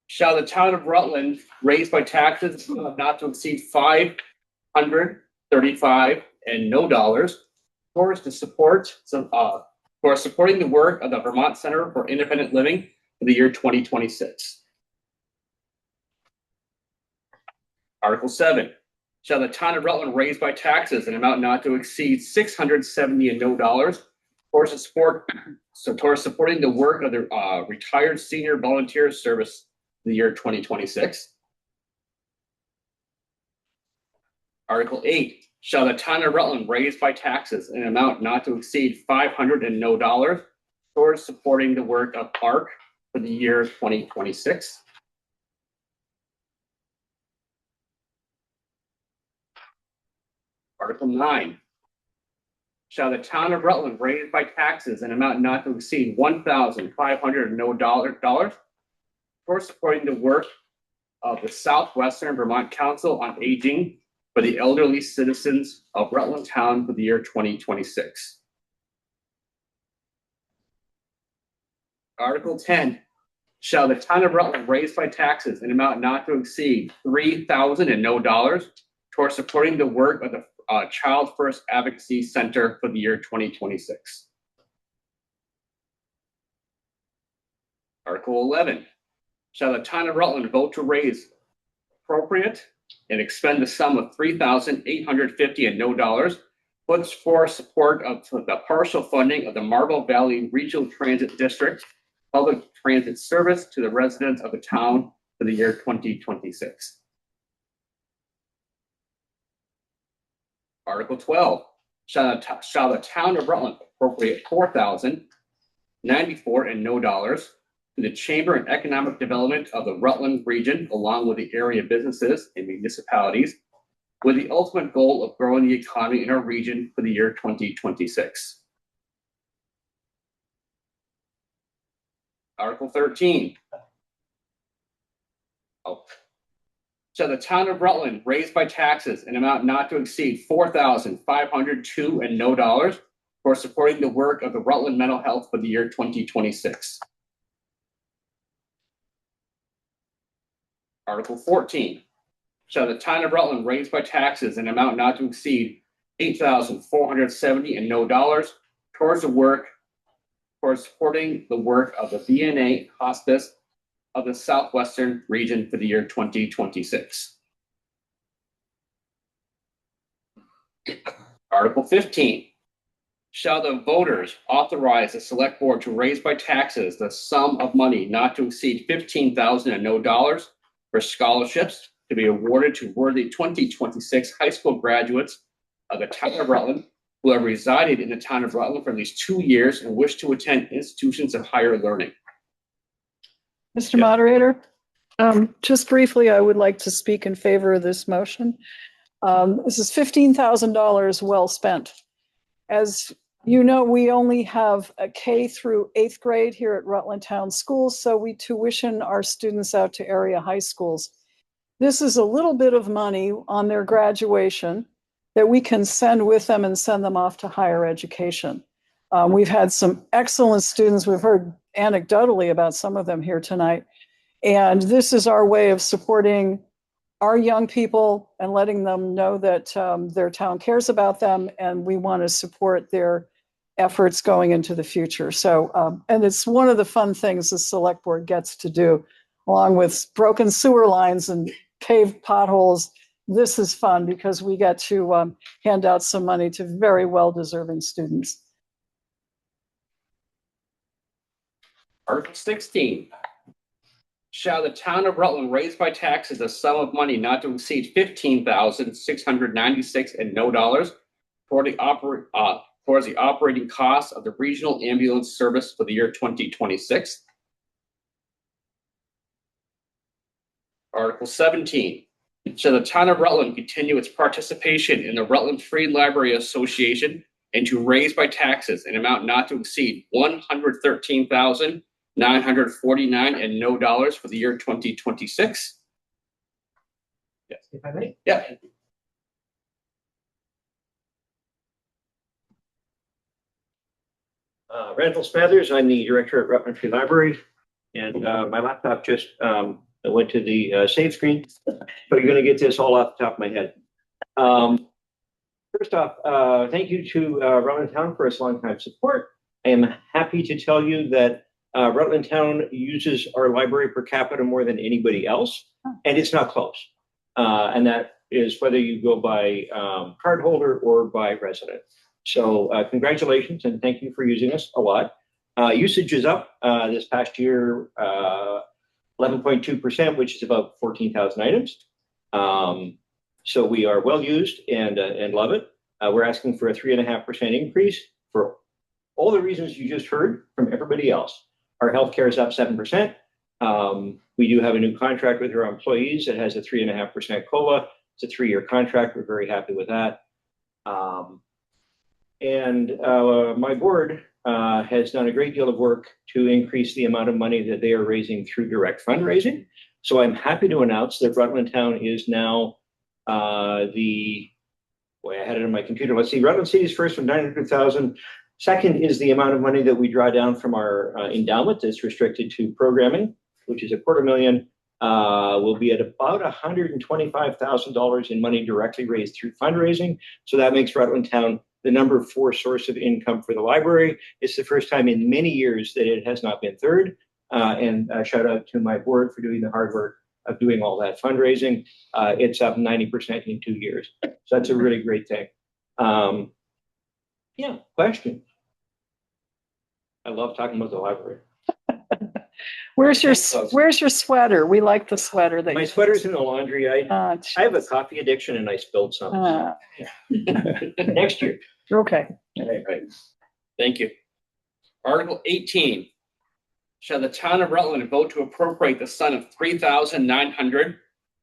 Shall the town of Rutland raise by taxes not to exceed $535 and no dollars for us to support for supporting the work of the Vermont Center for Independent Living for the year 2026. Article 7. Shall the town of Rutland raise by taxes an amount not to exceed $670 and no dollars towards supporting the work of the retired senior volunteer service for the year 2026. Article 8. Shall the town of Rutland raise by taxes an amount not to exceed $500 and no dollars towards supporting the work of ARC for the year 2026. Article 9. Shall the town of Rutland raise by taxes an amount not to exceed $1,500 and no dollars for supporting the work of the Southwestern Vermont Council on Aging for the elderly citizens of Rutland Town for the year 2026. Article 10. Shall the town of Rutland raise by taxes an amount not to exceed $3,000 and no dollars towards supporting the work of the Child First Advocacy Center for the year 2026. Article 11. Shall the town of Rutland vote to raise appropriate and expend the sum of $3,850 and no dollars for support of the partial funding of the Marble Valley Regional Transit District public transit service to the residents of the town for the year 2026. Article 12. Shall the town of Rutland appropriate $4,094 and no dollars to the Chamber and Economic Development of the Rutland region, along with the area businesses and municipalities, with the ultimate goal of growing the economy in our region for the year 2026. Article 13. Shall the town of Rutland raise by taxes an amount not to exceed $4,502 and no dollars for supporting the work of the Rutland Mental Health for the year 2026. Article 14. Shall the town of Rutland raise by taxes an amount not to exceed $8,470 and no dollars towards supporting the work of the VNA Hospice of the Southwestern region for the year 2026. Article 15. Shall the voters authorize the select board to raise by taxes the sum of money not to exceed $15,000 and no dollars for scholarships to be awarded to worthy 2026 high school graduates of the town of Rutland who have resided in the town of Rutland for at least 2 years and wish to attend institutions of higher learning? Mr. Moderator, just briefly, I would like to speak in favor of this motion. This is $15,000 well spent. As you know, we only have a K through 8th grade here at Rutland Town Schools, so we tuition our students out to area high schools. this is a little bit of money on their graduation that we can send with them and send them off to higher education. We've had some excellent students. We've heard anecdotally about some of them here tonight. And this is our way of supporting our young people and letting them know that their town cares about them, and we want to support their efforts going into the future. So, and it's one of the fun things the select board gets to do, along with broken sewer lines and paved potholes. This is fun because we get to hand out some money to very well-deserving students. Article 16. Shall the town of Rutland raise by taxes a sum of money not to exceed $15,696 and no dollars towards the operating costs of the regional ambulance service for the year 2026? Article 17. Shall the town of Rutland continue its participation in the Rutland Free Library Association and to raise by taxes an amount not to exceed $113,949 and no dollars for the year 2026? Yes. If I may? Yeah. Randall Smathers, I'm the director at Rutland Free Library, and my laptop just went to the save screen, so you're going to get this all off the top of my head. First off, thank you to Rutland Town for its longtime support. I am happy to tell you that Rutland Town uses our library per capita more than anybody else, and it's not close. And that is whether you go by cardholder or by resident. So congratulations and thank you for using us a lot. Usage is up this past year, 11.2%, which is about 14,000 items. So we are well used and love it. We're asking for a 3.5% increase for all the reasons you just heard from everybody else. Our healthcare is up 7%. We do have a new contract with our employees that has a 3.5% COLA. It's a 3-year contract. We're very happy with that. My board has done a great deal of work to increase the amount of money that they are raising through direct fundraising. So I'm happy to announce that Rutland Town is now I had it on my computer. Let's see, Rutland City's first with 900,000. Second is the amount of money that we draw down from our endowment that's restricted to programming, which is $250,000. Will be at about $125,000 in money directly raised through fundraising. So that makes Rutland Town the number 4 source of income for the library. It's the first time in many years that it has not been third. And shout out to my board for doing the hard work of doing all that fundraising. It's up 90% in 2 years. So that's a really great thing. Yeah, questions? I love talking about the library. Where's your sweater? We like the sweater that my sweater's in the laundry. I have a coffee addiction and I spilled some. Next year. Okay. Right. Thank you. Article 18. Shall the town of Rutland vote to appropriate the sum of $3,900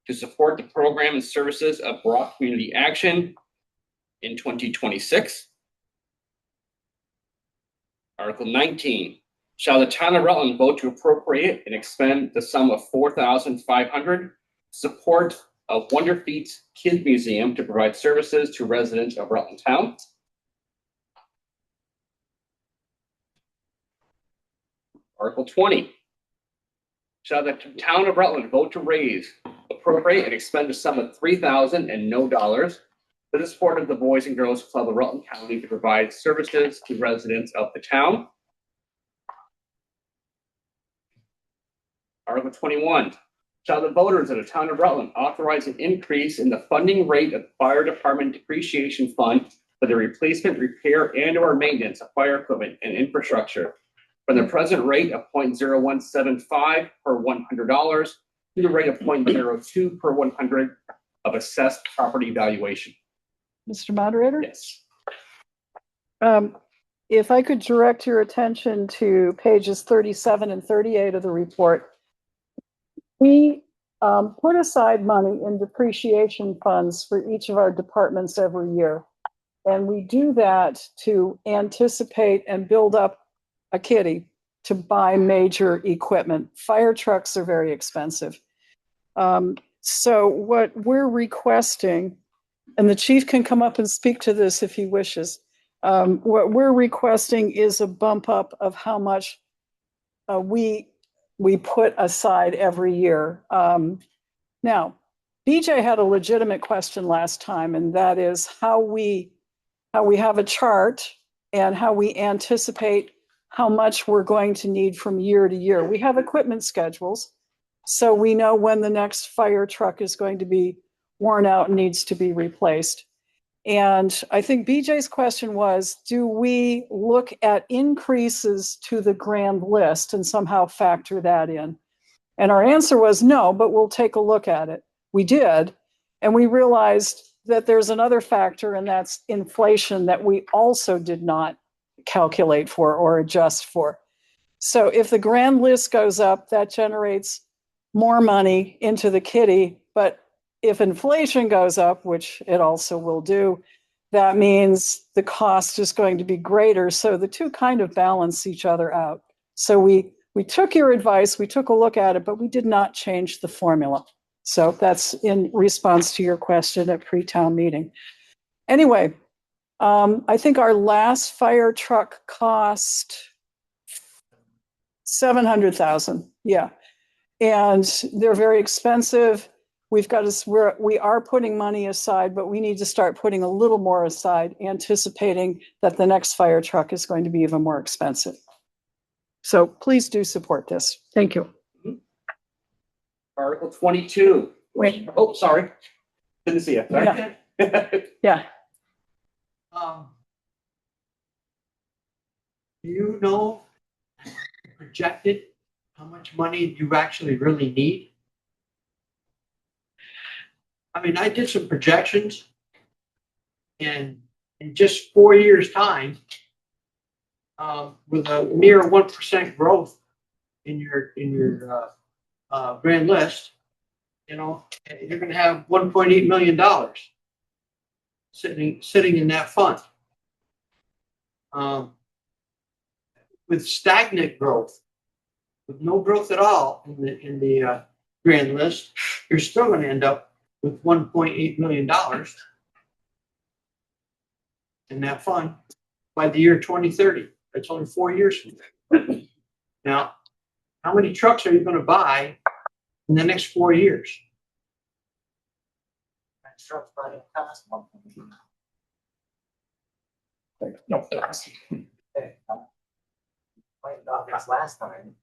to support the program and services of Brock Community Action in 2026? Article 19. Shall the town of Rutland vote to appropriate and expend the sum of $4,500 to support a Wonder Feats Kids Museum to provide services to residents of Rutland Town? Article 20. Shall the town of Rutland vote to raise, appropriate, and expend a sum of $3,000 and no dollars for the support of the Boys and Girls Club of Rutland County to provide services to residents of the town? Article 21. Shall the voters of the town of Rutland authorize an increase in the funding rate of the fire department depreciation fund for the replacement, repair, and/or maintenance of fire equipment and infrastructure from the present rate of 0.0175 per $100 to the rate of 0.02 per 100 of assessed property valuation? Mr. Moderator? Yes. If I could direct your attention to pages 37 and 38 of the report. We put aside money in depreciation funds for each of our departments every year. And we do that to anticipate and build up a kitty to buy major equipment. Fire trucks are very expensive. So what we're requesting, and the chief can come up and speak to this if he wishes. What we're requesting is a bump up of how much we put aside every year. Now, BJ had a legitimate question last time, and that is how we have a chart and how we anticipate how much we're going to need from year to year. We have equipment schedules, so we know when the next fire truck is going to be worn out and needs to be replaced. And I think BJ's question was, do we look at increases to the grand list and somehow factor that in? And our answer was no, but we'll take a look at it. We did, and we realized that there's another factor, and that's inflation, that we also did not calculate for or adjust for. So if the grand list goes up, that generates more money into the kitty, but if inflation goes up, which it also will do, that means the cost is going to be greater. So the two kind of balance each other out. So we took your advice, we took a look at it, but we did not change the formula. So that's in response to your question at pre-town meeting. Anyway, I think our last fire truck cost $700,000. Yeah. And they're very expensive. We are putting money aside, but we need to start putting a little more aside, anticipating that the next fire truck is going to be even more expensive. So please do support this. Thank you. Article 22. Wait. Oh, sorry. Didn't see it. Sorry. Yeah. Do you know projected how much money you actually really need? I mean, I did some projections, and in just 4 years' time, with a mere 1% growth in your grand list, you know, you're going to have $1.8 million sitting in that fund. With stagnant growth, with no growth at all in the grand list, you're still going to end up with $1.8 million in that fund by the year 2030. That's only 4 years from now. Now, how many trucks are you going to buy in the next 4 years? No. Last time.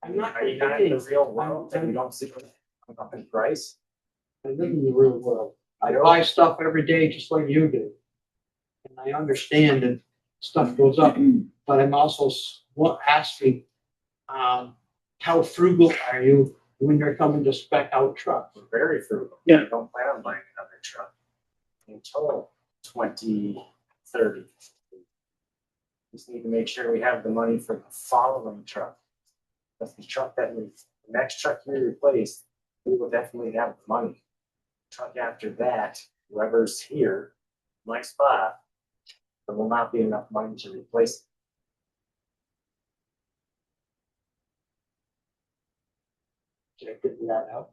I'm not. Are you not in the real world and you don't see what's up in price? I live in the real world. I buy stuff every day just like you do. And I understand that stuff goes up, but I'm also asking, how frugal are you when you're coming to spec out trucks? We're very frugal. Yeah. We don't plan on buying another truck until 2030. Just need to make sure we have the money for the following truck. That's the truck the next truck we replace, we will definitely have the money. Truck after that, whoever's here, my spot, there will not be enough money to replace it. Should I figure that out?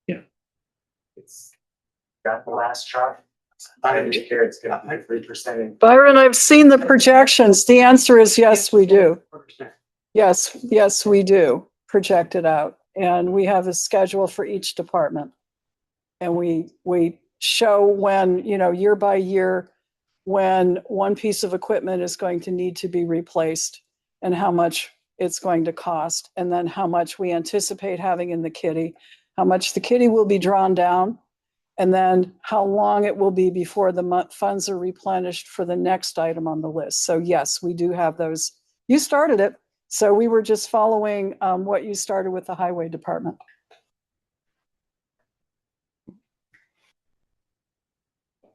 Yeah. It's got the last truck. I don't care, it's gonna be 3%. Byron, I've seen the projections. The answer is yes, we do. Yes, we do project it out. And we have a schedule for each department. And we show when, year by year, when one piece of equipment is going to need to be replaced and how much it's going to cost, and then how much we anticipate having in the kitty, how much the kitty will be drawn down, and then how long it will be before the funds are replenished for the next item on the list. So yes, we do have those. You started it. So we were just following what you started with the highway department.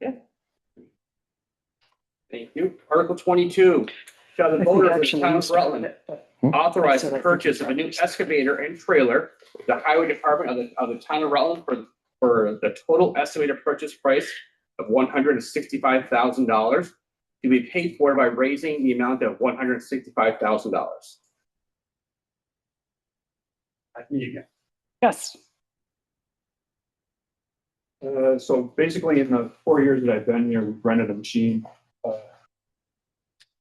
Okay. Thank you. Article 22. Shall the voters of the town of Rutland authorize the purchase of a new excavator and trailer, the highway department of the town of Rutland for the total estimated purchase price of $165,000 to be paid for by raising the amount of $165,000. Yes. So basically in the 4 years that I've been here, we've rented a machine.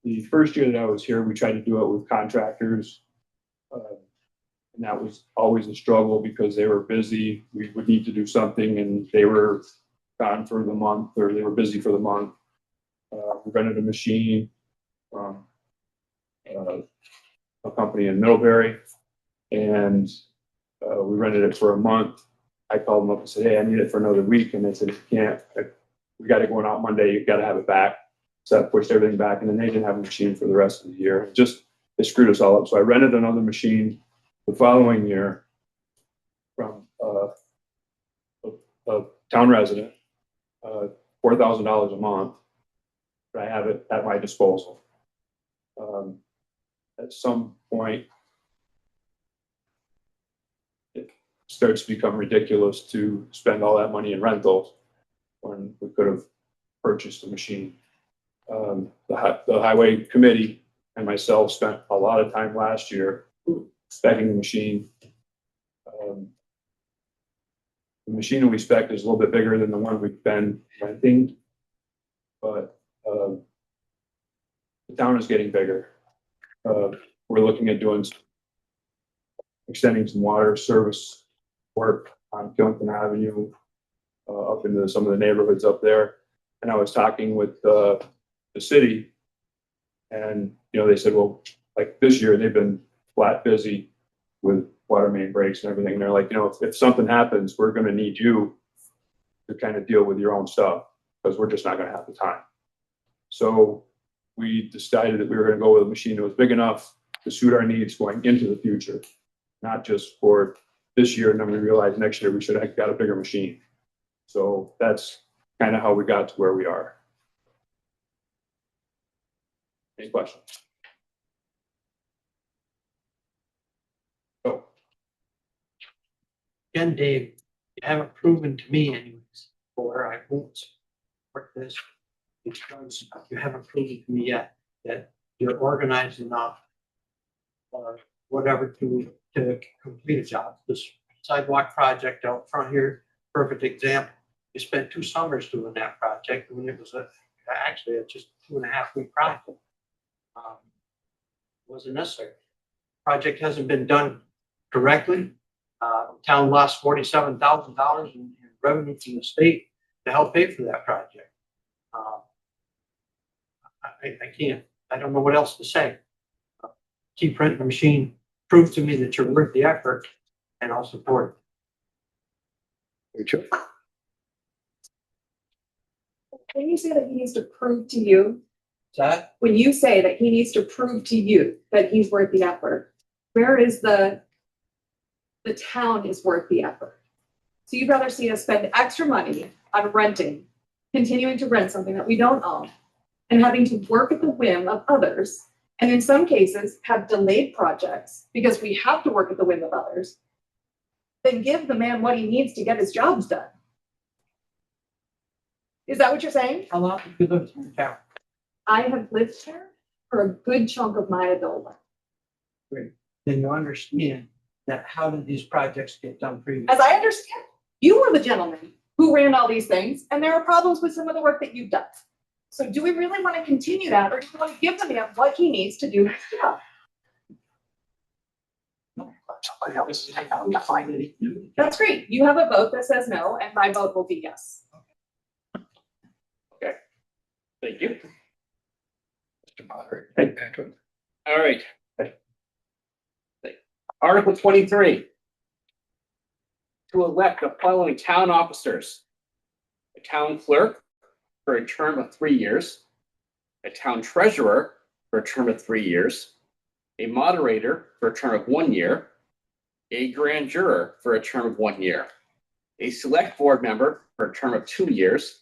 The first year that I was here, we tried to do it with contractors. And that was always a struggle because they were busy. We would need to do something and they were gone for the month or they were busy for the month. We rented a machine from a company in Middlebury and we rented it for a month. I called them up and said, hey, I need it for another week. And they said, you can't, we got it going out Monday. You got to have it back. So that pushed everything back. And then they didn't have a machine for the rest of the year. It just, they screwed us all up. So I rented another machine the following year from a town resident, $4,000 a month. But I have it at my disposal. At some point, it starts to become ridiculous to spend all that money in rentals when we could have purchased a machine. The highway committee and myself spent a lot of time last year speccing the machine. The machine that we spec is a little bit bigger than the one we've been renting, but the town is getting bigger. We're looking at doing extending some water service work on Killington Avenue up into some of the neighborhoods up there. And I was talking with the city, and they said, well, like this year they've been flat busy with water main breaks and everything. And they're like, if something happens, we're going to need you to kind of deal with your own stuff because we're just not going to have the time. So we decided that we were going to go with a machine that was big enough to suit our needs going into the future, not just for this year. And then we realized next year we should have got a bigger machine. So that's kind of how we got to where we are. Any questions? Oh. Again, Dave, you haven't proven to me anyways, or I won't support this because you haven't proven to me yet that you're organized enough or whatever to complete a job. This sidewalk project out front here, perfect example. You spent 2 summers doing that project when it was actually just 2.5-week project. Wasn't necessary. Project hasn't been done correctly. Town lost $47,000 in revenue from the state to help pay for that project. I can't. I don't know what else to say. Keep renting the machine. Prove to me that you're worth the effort, and I'll support it. When you say that he needs to prove to you, that when you say that he needs to prove to you that he's worth the effort, where is the town is worth the effort? So you'd rather see us spend extra money on renting, continuing to rent something that we don't own, and having to work at the whim of others, and in some cases have delayed projects because we have to work at the whim of others, than give the man what he needs to get his jobs done. Is that what you're saying? How long have you lived in town? I have lived here for a good chunk of my adult life. Great. Then you understand that how did these projects get done previously? As I understand, you were the gentleman who ran all these things, and there are problems with some of the work that you've done. So do we really want to continue that, or do we want to give the man what he needs to do his job? That's great. You have a vote that says no, and my vote will be yes. Okay. Thank you. Mr. Moderator. All right. Article 23. To elect the following town officers: a town clerk for a term of 3 years, a town treasurer for a term of 3 years, a moderator for a term of 1 year, a grand juror for a term of 1 year, a select board member for a term of 2 years,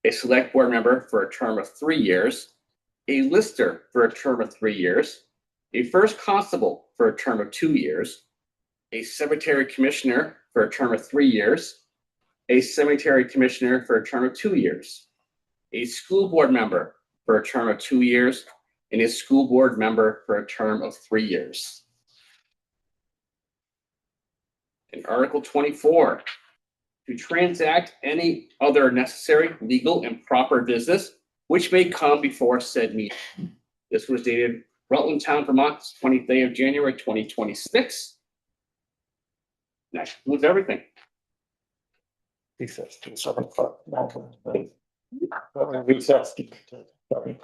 a select board member for a term of 3 years, a lister for a term of 3 years, a first constable for a term of 2 years, a cemetery commissioner for a term of 3 years, a cemetery commissioner for a term of 2 years, a school board member for a term of 2 years, and a school board member for a term of 3 years. In Article 24, to transact any other necessary legal and proper business which may come before said meeting. This was dated Rutland Town, Vermont, 20th day of January, 2026. That concludes everything. Recess to 7 o'clock. Recess. Sorry.